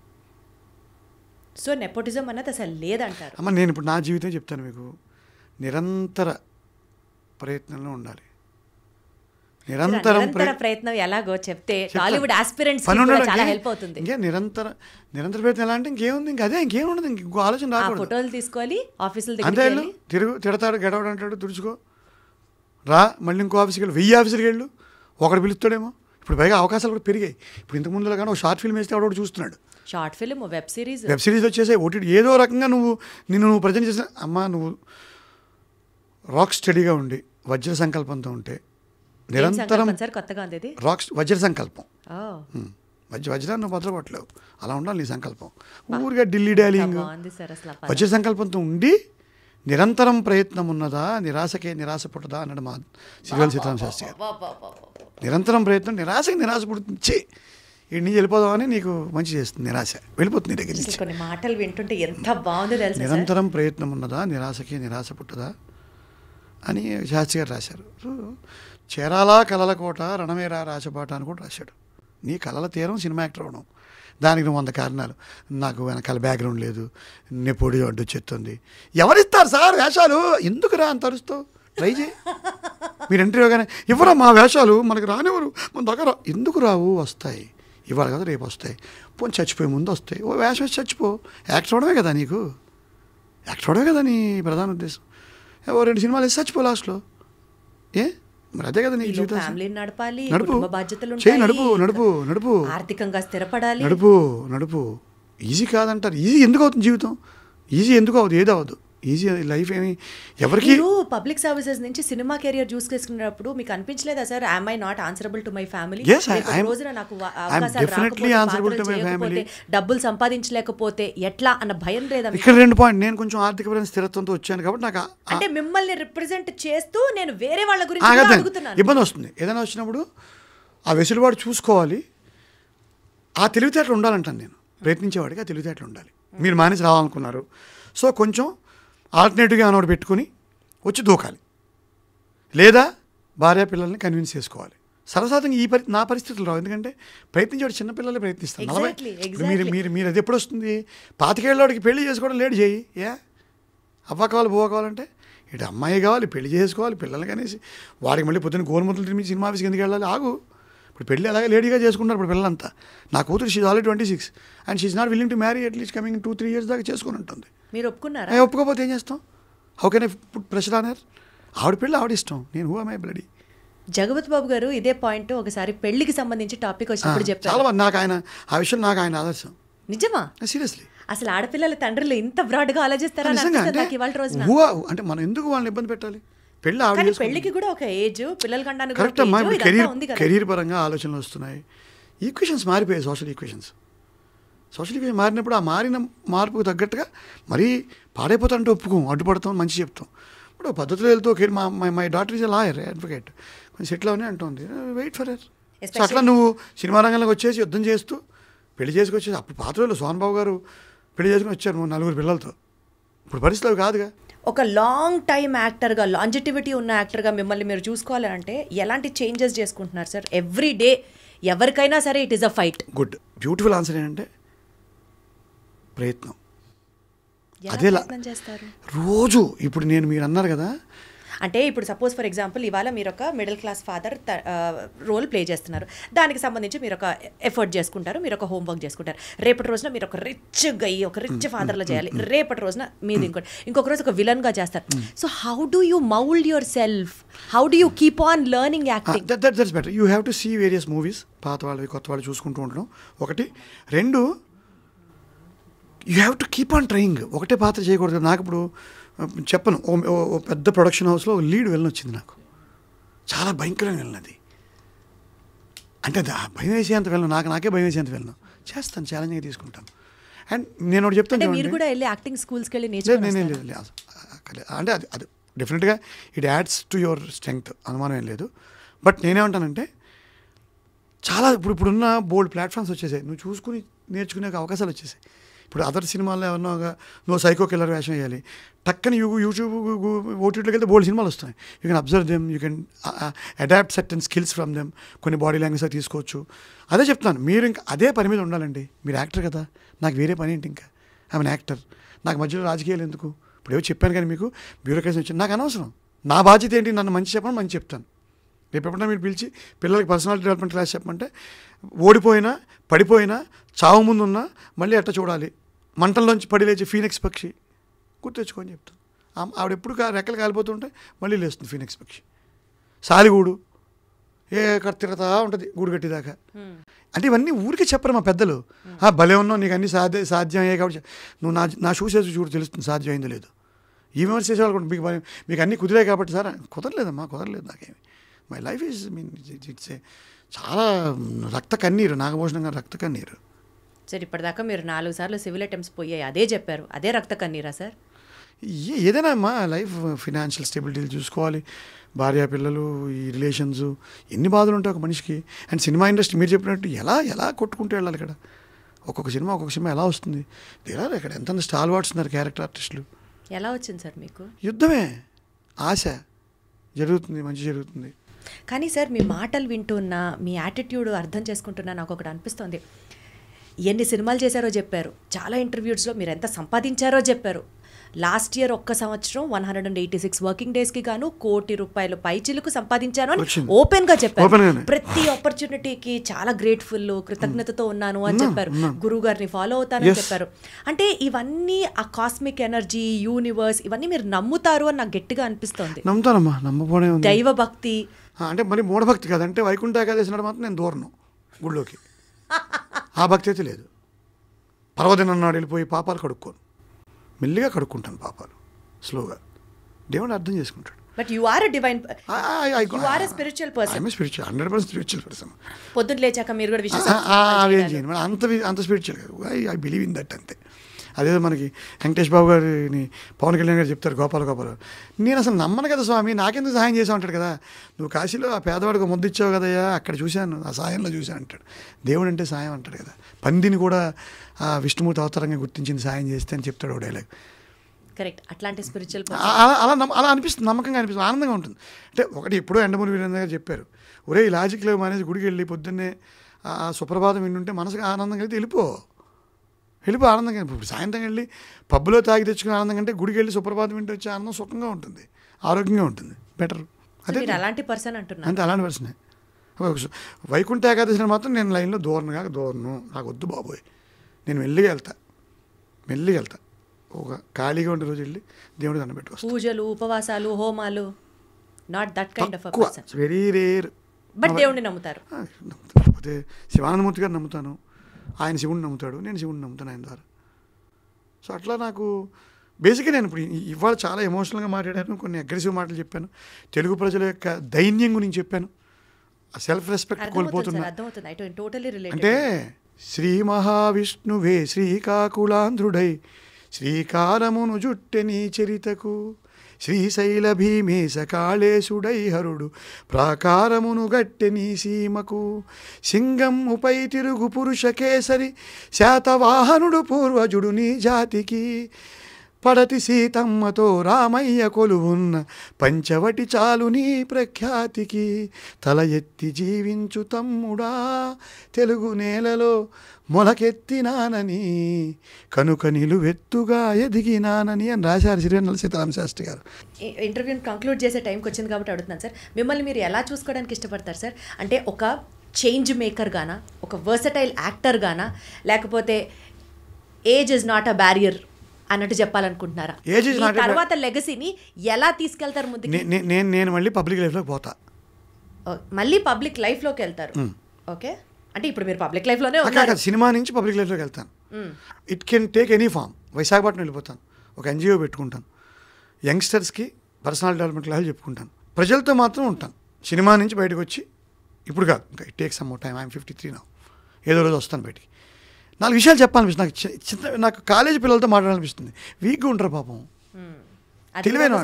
సో నెపోటిజం అన్నది అసలు లేదంటారు. అమ్మ నేను ఇప్పుడు నా జీవితం చెప్తాను మీకు. నిరంతర ప్రయత్నంలో ఉండాలి. నిరంతర ప్రయత్నం ఎలాగో చెప్తే టాలీవుడ్ ఆస్పిరెంట్స్ చాలా హెల్ప్ అవుతుంది. ఇంకా నిరంతర ప్రయత్నం ఎలా అంటే ఇంకేముంది, ఇంకా అదే, ఇంకేం ఉండదు. ఇంకో ఆలోచన రాకూడదు. ఫోటోలు తీసుకోవాలి, ఆఫీసులు అంతే, తిడతాడు, గడవడు అంటాడు, తుడుచుకో రా, మళ్ళీ ఇంకో ఆఫీస్కి వెళ్ళు, 1000 ఆఫీసులకి వెళ్ళు, ఒకడు పిలుస్తాడేమో. ఇప్పుడు పైగా అవకాశాలు కూడా పెరిగాయి. ఇప్పుడు ఇంతకు ముందులో కానీ ఒక షార్ట్ ఫిల్మ్ వేస్తే ఎవడో చూస్తున్నాడు. షార్ట్ ఫిల్మ్, వెబ్ సిరీస్ వచ్చేసాయి. ఓటీటీ ఏదో రకంగా నువ్వు ప్రజెంట్ చేసిన అమ్మ నువ్వు రాక్ స్టడీగా ఉండి వజ్ర సంకల్పంతో ఉంటే నిరంతరం సార్ కొత్తగా ఉంది ఇది. వజ్ర సంకల్పం. వజ్రాన్ని నువ్వు వదలగొట్టలేవు, అలా ఉండాలి నీ సంకల్పం. ఊరిగా ఢిల్లీ డాలింగ్. వజ్ర సంకల్పంతో ఉండి నిరంతరం ప్రయత్నం ఉన్నదా నిరాశకే నిరాశ పుట్టదా అన్నాడు మా సిరివెల్ సీతారామ శాస్త్రి గారు. నిరంతరం ప్రయత్నం నిరాశకి నిరాశ పుడుతుంది. ఈ నీ వెళ్ళిపోదామని నీకు మంచి చేస్తుంది, నిరాశ వెళ్ళిపోతుంది నీ దగ్గర నుంచి. కొన్ని మాటలు వింటుంటే ఎంత బాగుందో తెలుసు. నిరంతరం ప్రయత్నం ఉన్నదా నిరాశకి నిరాశ పుట్టదా అని శాస్త్రి గారు రాశారు. సో చేరాలా కలల కోట రణమేరా రాచబాట అని కూడా రాశాడు. నీ కళల తీరం సినిమా యాక్టర్ అవడం, దానికి నువ్వు 100 కారణాలు. నాకు వెనకాల బ్యాక్గ్రౌండ్ లేదు, నెపోడి అడ్డు వచ్చేస్తుంది. ఎవరిస్తారు సార్ వేషాలు? ఎందుకు రా అంత అరుస్తావు? ట్రై చేయి. మీరు ఇంటర్వ్యూ కానీ ఇవ్వరా మా వేషాలు మనకు రానివ్వరు, మన దగ్గర ఎందుకు రావు? వస్తాయి, ఇవాళ కదా రేపు వస్తాయి. పోనీ చచ్చిపోయే ముందు వస్తాయి. ఓ వేషం వచ్చి చచ్చిపో. యాక్టర్ అవడమే కదా నీకు, యాక్టర్ అవడమే కదా నీ ప్రధాన ఉద్దేశం. ఓ 2 సినిమాలు వేసి చచ్చిపో లాస్ట్లో. మరి అదే కదా నీ జీవితం. నడుపు చేయి, నడుపు ఆర్థికంగా స్థిరపడాలి, నడుపు. ఈజీ కాదంటారు. ఈజీ ఎందుకు అవుతుంది జీవితం? ఈజీ ఎందుకు అవుతుంది? ఏది అవ్వదు. ఈజీ లైఫ్ ఏమి ఎవరికి. పబ్లిక్ సర్వీసెస్ నుంచి సినిమా కెరియర్ చూస్ చేసుకున్నప్పుడు మీకు అనిపించలేదా sir, I'm I not answerable to my family? రోజున నాకు డబ్బులు సంపాదించలేకపోతే ఎట్లా అన్న భయం లేదా? ఇక్కడ 2 పాయింట్. నేను కొంచెం ఆర్థికపరమైన స్థిరత్వంతో వచ్చాను కాబట్టి నాకు అంటే మిమ్మల్ని రిప్రజెంట్ చేస్తూ నేను వేరే వాళ్ళ గురించి అడుగుతున్నాను. ఇబ్బంది వస్తుంది. ఏదైనా వచ్చినప్పుడు ఆ వెసులుబాటు చూసుకోవాలి. ఆ తెలివితేటలు ఉండాలంటాను నేను. ప్రయత్నించేవాడికి ఆ తెలివితేటలు ఉండాలి. మీరు మానేసి రావాలనుకున్నారు, సో కొంచెం ఆల్టర్నేటివ్గా అనోడు పెట్టుకుని వచ్చి దూకాలి, లేదా భార్య పిల్లల్ని కన్విన్స్ చేసుకోవాలి. సరసాతంగా నా పరిస్థితులు రావు. ఎందుకంటే ప్రయత్నించేవాడు చిన్నపిల్లలే ప్రయత్నిస్తాను. 40 మీరు అది ఎప్పుడు వస్తుంది? 25 ఏళ్ళకి పెళ్లి చేసుకోవడం లేట్ చేయి. అవ్వ కావాలి బువ్వ కావాలంటే ఇటు అమ్మాయి కావాలి, పెళ్లి చేసుకోవాలి, పిల్లలకి అనేసి వాడికి మళ్ళీ పొద్దున్న గోరుముద్దలు తిరిగి సినిమా ఆఫీస్కి ఎందుకు వెళ్ళాలి? ఆగు. ఇప్పుడు పెళ్ళి అలాగే లేడీగా చేసుకుంటారు ఇప్పుడు పిల్లలంతా. నా కూతురు she's already 26 and she's not willing to marry at least coming 2-3 years దాకా చేసుకుని ఉంటుంది. మీరు ఒప్పుకున్నారా? ఒప్పుకోకపోతే ఏం చేస్తాం? How can I put pressure on her? ఆవిడ పెళ్ళి ఆవిడ ఇష్టం, నేను who am I bloody? Jagapathi Babu గారు ఇదే పాయింట్ ఒకసారి పెళ్లికి సంబంధించి టాపిక్ వచ్చినప్పుడు చెప్పారు. చాలా నాకు ఆయన ఆ విషయం నాకు ఆయన ఆదర్శం. నిజమా? సీరియస్లీ. అసలు ఆడపిల్లల తండ్రులు ఇంత బ్రాడ్గా ఆలోచిస్తారా? అంటే మనం ఎందుకు వాళ్ళని ఇబ్బంది పెట్టాలి? పెళ్లికి కూడా ఒక ఏజ్, పిల్లల కన్నా కరెక్ట్ అమ్మా. కెరీర్ పరంగా ఆలోచనలు వస్తున్నాయి, ఈక్వేషన్స్ మారిపోయాయి. సోషల్ ఈక్వేషన్స్ మారినప్పుడు ఆ మారిన మార్పుకు తగ్గట్టుగా మరీ పాడైపోతాంటే ఒప్పుకోం, అడ్డుపడతాం, మంచి చెప్తాం. ఇప్పుడు పద్ధతిలో వెళ్తూ my daughter is a lawyer, advocate, కొంచెం సెటిల్ అవనే అంటుంది. Wait for her. సో అట్లా నువ్వు సినిమా రంగంలోకి వచ్చేసి యుద్ధం చేస్తూ పెళ్లి చేసుకొచ్చేసి, అప్పుడు పాత రోజుల్లో సోహన్ బాబు గారు పెళ్లి చేసుకుని వచ్చారు 4 పిల్లలతో. ఇప్పుడు పరిస్థితులు అవి కాదుగా. ఒక లాంగ్ టైమ్ యాక్టర్గా, లాంజిటివిటీ ఉన్న యాక్టర్గా మిమ్మల్ని మీరు చూసుకోవాలి అంటే ఎలాంటి చేంజెస్ చేసుకుంటున్నారు సార్? ఎవ్రీ డే ఎవరికైనా సరే it is a fight. Good beautiful answer ఏంటంటే ప్రయత్నం. అదే చేస్తారు రోజు. ఇప్పుడు మీరు అన్నారు కదా, అంటే ఇప్పుడు సపోజ్ ఫర్ ఎగ్జాంపుల్ ఇవాళ మీరు ఒక middle class father role play చేస్తున్నారు, దానికి సంబంధించి మీరు ఒక ఎఫర్ట్ చేసుకుంటారు, మీరు ఒక హోంవర్క్ చేసుకుంటారు. రేపటి రోజున మీరు ఒక రిచ్ ఫాదర్లో చేయాలి, రేపటి రోజున మీరు ఇంకొక రోజు ఒక విలన్గా చేస్తారు. So how do you mould yourself? How do you keep on learning acting? That's better. You have to see various movies, పాత వాళ్ళవి కొత్త వాళ్ళు చూసుకుంటూ ఉండడం ఒకటి. 2, you have to keep on trying. ఒకటే పాత్ర చేయకూడదు. నాకు ఇప్పుడు చెప్పను, ఓ పెద్ద ప్రొడక్షన్ హౌస్లో లీడ్ వెళ్ళని వచ్చింది. నాకు చాలా భయంకరంగా వెళ్ళినది. అంటే అది భయం వేసేంత వెళ్ళను, నాకే భయం వేసేంత వెళ్ళను. చేస్తాను, ఛాలెంజ్గా తీసుకుంటాను. అండ్ నేను ఒకటి చెప్తాను, మీరు కూడా వెళ్ళి యాక్టింగ్ స్కూల్స్కి వెళ్ళి అంటే అది డెఫినెట్గా it adds to your strength, అనుమానం ఏం లేదు. బట్ నేనేమంటానంటే చాలా ఇప్పుడున్న బోల్డ్ ప్లాట్ఫామ్స్ వచ్చేసాయి, నువ్వు చూసుకుని నేర్చుకునే అవకాశాలు వచ్చేసాయి. ఇప్పుడు అదర్ సినిమాల్లో ఏమన్నా నువ్వు సైకో కిల్లర్ వేషం వేయాలి, టక్కని యూట్యూబ్ ఓటీటీలోకి వెళ్తే బోల్డ్ సినిమాలు వస్తాయి. You can observe them, you can adapt certain skills from them. కొన్ని బాడీ లాంగ్వేజ్ తీసుకోవచ్చు. అదే చెప్తాను, మీరు ఇంకా అదే పని మీద ఉండాలండి. మీరు యాక్టర్ కదా, నాకు వేరే పని ఏంటి? ఇంకా ఐఎమ్ యాక్టర్, నాకు మధ్యలో రాజకీయాలు ఎందుకు? ఇప్పుడు ఏవో చెప్పాను కానీ మీకు బ్యూరోక్రసీ వచ్చింది, నాకు అనవసరం. నా బాధ్యత ఏంటి? నన్ను మంచి చెప్పండి, మంచి చెప్తాను. రేపు ఎప్పుడన్నా మీరు పిలిచి పిల్లలకి పర్సనాలిటీ డెవలప్మెంట్ క్లాస్ చెప్పమంటే ఓడిపోయినా పడిపోయినా చావు ముందున్నా మళ్ళీ ఎట్ట చూడాలి, మంటల్లోంచి పడి లేచి ఫీనిక్స్ పక్షి గుర్తెచ్చుకొని చెప్తాను. ఆవిడ ఎప్పుడు రెక్కలు కాలిపోతుంటే మళ్ళీ లేస్తుంది ఫీనిక్స్ పక్షి. సాలిగూడు తిరుగుతా ఉంటుంది గూడు కట్టిదాకా. అంటే ఇవన్నీ ఊరికే చెప్పరు మా పెద్దలు. భలే ఉన్నావు, నీకు అన్నీ సాధ్యం అయ్యాయి కాబట్టి నువ్వు నా షూస్ వేసి చూడు, తెలుస్తుంది సాధ్యం అయిందో లేదు. ఈ విమర్శ చేసేవాళ్ళు కూడా మీకు అన్నీ కుదిరాయి కాబట్టి సార్ కుదరలేదమ్మా, కుదరలేదు నాకేమి. మై లైఫ్ ఈజ్ ఇట్స్ చాలా రక్త కన్నీరు, నాగభూషణం గారు రక్త కన్నీరు. సార్ ఇప్పటిదాకా మీరు 4 సార్లు సివిల్ అటెంప్ట్స్ పోయాయి, అదే చెప్పారు, అదే రక్త కన్నీరా సార్? ఏదైనా అమ్మా లైఫ్ ఫినాన్షియల్ స్టెబిలిటీలు చూసుకోవాలి, భార్య పిల్లలు, ఈ రిలేషన్స్, ఎన్ని బాధలు ఉంటాయి ఒక మనిషికి. అండ్ సినిమా ఇండస్ట్రీ మీరు చెప్పినట్టు ఎలా కొట్టుకుంటూ వెళ్ళాలి ఇక్కడ. ఒక్కొక్క సినిమా ఎలా వస్తుంది ఇక్కడ, ఎంత స్టార్ వాట్స్ ఉన్నారు క్యారెక్టర్ ఆర్టిస్టులు. ఎలా వచ్చింది సార్ మీకు? యుద్ధమే, ఆశ, జరుగుతుంది, మంచి జరుగుతుంది. కానీ సార్ మీ మాటలు వింటున్నా, మీ యాటిట్యూడ్ అర్థం చేసుకుంటున్నా నాకు ఒకటి అనిపిస్తుంది. ఎన్ని సినిమాలు చేశారో చెప్పారు, చాలా ఇంటర్వ్యూస్లో మీరు ఎంత సంపాదించారో చెప్పారు. లాస్ట్ ఇయర్ ఒక్క సంవత్సరం 186 వర్కింగ్ డేస్కి గాను ₹1 కోటి పైచిలుకు సంపాదించాను అని ఓపెన్గా చెప్పారు. ప్రతి ఆపర్చునిటీకి చాలా గ్రేట్ఫుల్, కృతజ్ఞతతో ఉన్నాను అని చెప్పారు. గురువు గారిని ఫాలో అవుతానని చెప్పారు. అంటే ఇవన్నీ ఆ కాస్మిక్ ఎనర్జీ, యూనివర్స్, ఇవన్నీ మీరు నమ్ముతారు అని నాకు గట్టిగా అనిపిస్తోంది. నమ్ముతానమ్మా, నమ్మపోనే ఉంది. దైవ భక్తి అంటే మరి మూఢభక్తి కాదంటే వైకుంఠ ఏకాదశి నాడు మాత్రం నేను దూరను గుళ్ళోకి. ఆ భక్తి అయితే లేదు. పర్వదినం నాడు వెళ్ళిపోయి పాపాలు కడుక్కోను, మెల్లిగా కడుక్కుంటాను పాపాలు, స్లోగా. దేవుడు అర్థం చేసుకుంటాడు. But you are a divine, you are a spiritual person. I'm spiritual, 100% spiritual person. పొద్దున్న లేచాక మీరు కూడా అవేం చేయను, మరి అంత స్పిరిచువల్ కాదు. ఐ బిలీవ్ ఇన్ దట్ అంతే. అదేదో మనకి వెంకటేష్ బాబు గారిని పవన్ కళ్యాణ్ గారు చెప్తారు, గోపాల నేను అసలు నమ్మను కదా స్వామి, నాకెందుకు సహాయం చేసావు అంటాడు కదా. నువ్వు కాశీలో ఆ పేదవాడికి ముద్ద ఇచ్చావు కదయ్యా, అక్కడ చూశాను, ఆ సాయంలో చూశాను అంటాడు. దేవుడు అంటే సాయం అంటాడు కదా. పందిని కూడా ఆ విష్ణుమూర్తి అవతారంగా గుర్తించింది సాయం చేస్తే అని చెప్తాడు ఒక డైలాగ్. కరెక్ట్. అట్లాంటి స్పిరిచువల్ అలా అనిపిస్తుంది, నమ్మకంగా అనిపిస్తుంది, ఆనందంగా ఉంటుంది. అంటే ఒకటి ఎప్పుడో ఎండమూరి వీరేంద్ర గారు చెప్పారు, ఒరే ఈ లాజిక్ లేవు మానేసి గుడికి వెళ్ళి పొద్దున్నే ఆ సుప్రభాతం వింటుంటే మనసుకు ఆనందంగా అయితే వెళ్ళిపో ఆనందంగా. ఇప్పుడు సాయంత్రం వెళ్ళి పబ్బులో తాగి తెచ్చుకునే ఆనందం కంటే గుడికి వెళ్ళి సుప్రభాతం వింటూ వచ్చే ఆనందం సుఖంగా ఉంటుంది, ఆరోగ్యంగా ఉంటుంది, బెటర్. అదే అలాంటి పర్సన్ అంటున్నారు. అంతే, అలాంటి పర్సనే. వైకుంఠ ఏకాదశిని మాత్రం నేను లైన్లో దూరను, నాకు వద్దు బాబోయ్, నేను మెల్లిగా వెళ్తా. ఒక ఖాళీగా ఉండే రోజు వెళ్ళి దేవుడి దండం పెట్టుకొస్తాను. పూజలు, ఉపవాసాలు, హోమాలు, not that kind of a person. Very rare. But దేవుడిని నమ్ముతారు. కాకపోతే శివానందమూర్తి గారు నమ్ముతాను, ఆయన శివుడిని నమ్ముతాడు, నేను శివుడిని నమ్ముతాను ఆయన ద్వారా. సో అట్లా నాకు బేసిక్గా నేను ఇప్పుడు ఇవాళ చాలా ఎమోషనల్గా మాట్లాడాను, కొన్ని అగ్రెసివ్ మాటలు చెప్పాను, తెలుగు ప్రజల యొక్క దైన్యం గురించి చెప్పాను, సెల్ఫ్ రెస్పెక్ట్ కోల్పోతున్నా. అంటే శ్రీ మహావిష్ణువే శ్రీకాకుళాంధ్రుడై శ్రీకారమును జుట్టెనీ చరితకు, శ్రీశైల భీమేశ కాళేశుడై హరుడు ప్రాకారమును గట్టెనీ సీమకు, సింగముపై తిరుగు పురుష కేసరి శాతవాహనుడు పూర్వజుడు నీ జాతికి, పడతి సీతమ్మతో రామయ్య కొలువున్న పంచవటి చాలు నీ ప్రఖ్యాతికి, తల ఎత్తి జీవించు తమ్ముడా తెలుగు నేలలో మొలకెత్తినానని, కనుక నిలువెత్తుగా ఎదిగినానని అని రాశారు శ్రీనల్ల సీతారామ శాస్త్రి గారు. ఇంటర్వ్యూని కంక్లూడ్ చేసే టైంకి వచ్చింది కాబట్టి అడుగుతున్నాను సార్, మిమ్మల్ని మీరు ఎలా చూసుకోవడానికి ఇష్టపడతారు సార్? అంటే ఒక చేంజ్ మేకర్ గానా, ఒక వర్సటైల్ యాక్టర్ గానా, లేకపోతే age is not a barrier అన్నట్టు చెప్పాలనుకుంటున్నారా? తర్వాత లెగసీని ఎలా తీసుకెళ్తారు ముందుకు? నేను మళ్ళీ పబ్లిక్ లైఫ్లోకి పోతా. మళ్ళీ పబ్లిక్ లైఫ్లోకి వెళ్తారు. ఓకే, అంటే ఇప్పుడు మీరు పబ్లిక్ లైఫ్లోనే ఉన్నారు. సినిమా నుంచి పబ్లిక్ లైఫ్లోకి వెళ్తాను. It can take any form. Visakhapatnam వెళ్ళిపోతాను, ఒక ఎన్జిఓ పెట్టుకుంటాను, యంగ్స్టర్స్కి పర్సనల్ డెవలప్మెంట్ క్లాసులు చెప్పుకుంటాను, ప్రజలతో మాత్రం ఉంటాను. సినిమా నుంచి బయటకు వచ్చి ఇప్పుడు కాదు, ఇంకా it take some more time. I'm 53 now. ఏదో రోజు వస్తాను బయటికి, 4 విషయాలు చెప్పాలనిపిస్తుంది. నాకు కాలేజీ పిల్లలతో మాట్లాడాలనిపిస్తుంది. వీక్గా ఉంటారు పాపం, తెలివైన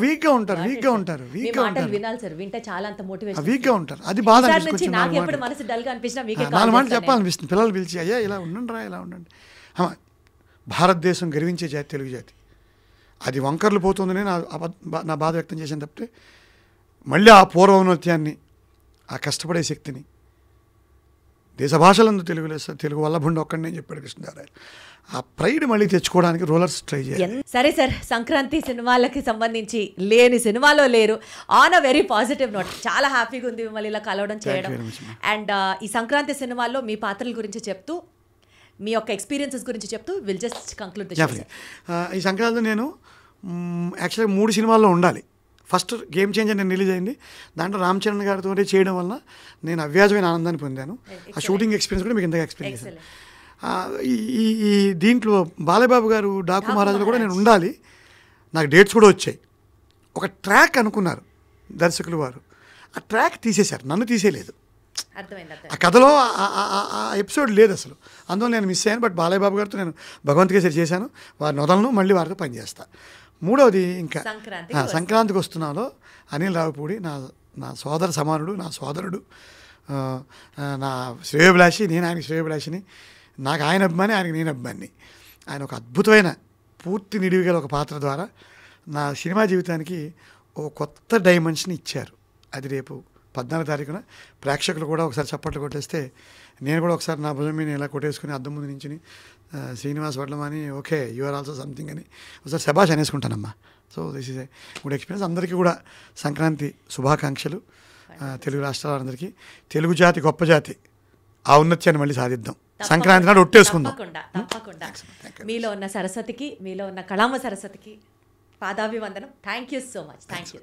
వీక్గా ఉంటారు. అది బాధ అనిపిస్తుంది. 4 మాటలు చెప్పాలనిపిస్తుంది. పిల్లలు పిలిచి అయ్యా ఇలా ఉండండి, ఇలా ఉండండి. భారతదేశం గర్వించే జాతి తెలుగు జాతి. అది వంకర్లు పోతుందని నా బాధ వ్యక్తం చేశాను తప్పితే, మళ్ళీ ఆ పూర్వోన్నత్యాన్ని, ఆ కష్టపడే శక్తిని, దేశ భాషలందు తెలుగు వల్లభుండి ఒక్కడిని చెప్పాడు కృష్ణదేవరాయలు. ఆ ప్రైడ్ మళ్ళీ తెచ్చుకోవడానికి రోలర్స్ ట్రై చేయాలి. సరే సార్, సంక్రాంతి సినిమాలకి సంబంధించి లేని సినిమాలో లేరు. On a very positive note, చాలా హ్యాపీగా ఉంది మిమ్మల్ని ఇలా కలవడం చేయడం. అండ్ ఈ సంక్రాంతి సినిమాల్లో మీ పాత్రల గురించి చెప్తూ, మీ యొక్క ఎక్స్పీరియన్సెస్ గురించి చెప్తూ will just conclude the show. ఈ సంక్రాంతి నేను యాక్చువల్గా 3 సినిమాల్లో ఉండాలి. ఫస్ట్ గేమ్ చేంజర్ నేను రిలీజ్ అయింది, దాంట్లో రామ్ చరణ్ గారితో చేయడం వల్ల నేను అవ్యాజమైన ఆనందాన్ని పొందాను. ఆ షూటింగ్ ఎక్స్పీరియన్స్ కూడా మీకు ఇంతగా ఎక్స్పీరియన్స్ చేశాను. ఈ దీంట్లో బాలయ్యబాబు గారు డాకు మహారాజులో కూడా నేను ఉండాలి, నాకు డేట్స్ కూడా వచ్చాయి. ఒక ట్రాక్ అనుకున్నారు దర్శకులు వారు, ఆ ట్రాక్ తీసేశారు, నన్ను తీసేయలేదు. ఆ కథలో ఆ ఎపిసోడ్ లేదు అసలు, అందువల్ల నేను మిస్ అయ్యాను. బట్ బాలయ్య బాబు గారితో నేను భగవంత్ కేసరి చేశాను, వారి నొదలను మళ్ళీ వారితో పనిచేస్తాను. మూడవది ఇంకా సంక్రాంతికి వస్తున్నాలో అనిల్ రావిపూడి నా సోదర సమానుడు, నా సోదరుడు, నా శ్రేయోభిలాషి, నేను ఆయన శ్రేయోభిలాషిని. నాకు ఆయన అభిమాని, ఆయనకి నేను అభిమాని. ఆయన ఒక అద్భుతమైన పూర్తి నిడివిగల ఒక పాత్ర ద్వారా నా సినిమా జీవితానికి ఓ కొత్త డైమెన్షన్ ఇచ్చారు. అది రేపు 14వ తారీఖున ప్రేక్షకులు కూడా ఒకసారి చప్పట్లు కొట్టేస్తే నేను కూడా ఒకసారి నా భుజం మీద ఇలా కొట్టేసుకుని అద్దం ముందు నుంచి Srinivas Vadlamani okay you are also something అని ఒకసారి శబాష్ అనేసుకుంటానమ్మా. So this is a good experience. అందరికీ కూడా సంక్రాంతి శుభాకాంక్షలు. తెలుగు రాష్ట్రాల వారందరికీ, తెలుగు జాతి గొప్ప జాతి, ఆ ఉన్నత్యాన్ని మళ్ళీ సాధిద్దాం. సంక్రాంతి నాడు ఒట్టేసుకుందాం. తప్పకుండా. మీలో ఉన్న సరస్వతికి, మీలో ఉన్న కళామ సరస్వతికి పాదాభివందనం. Thank you so much. Thank you.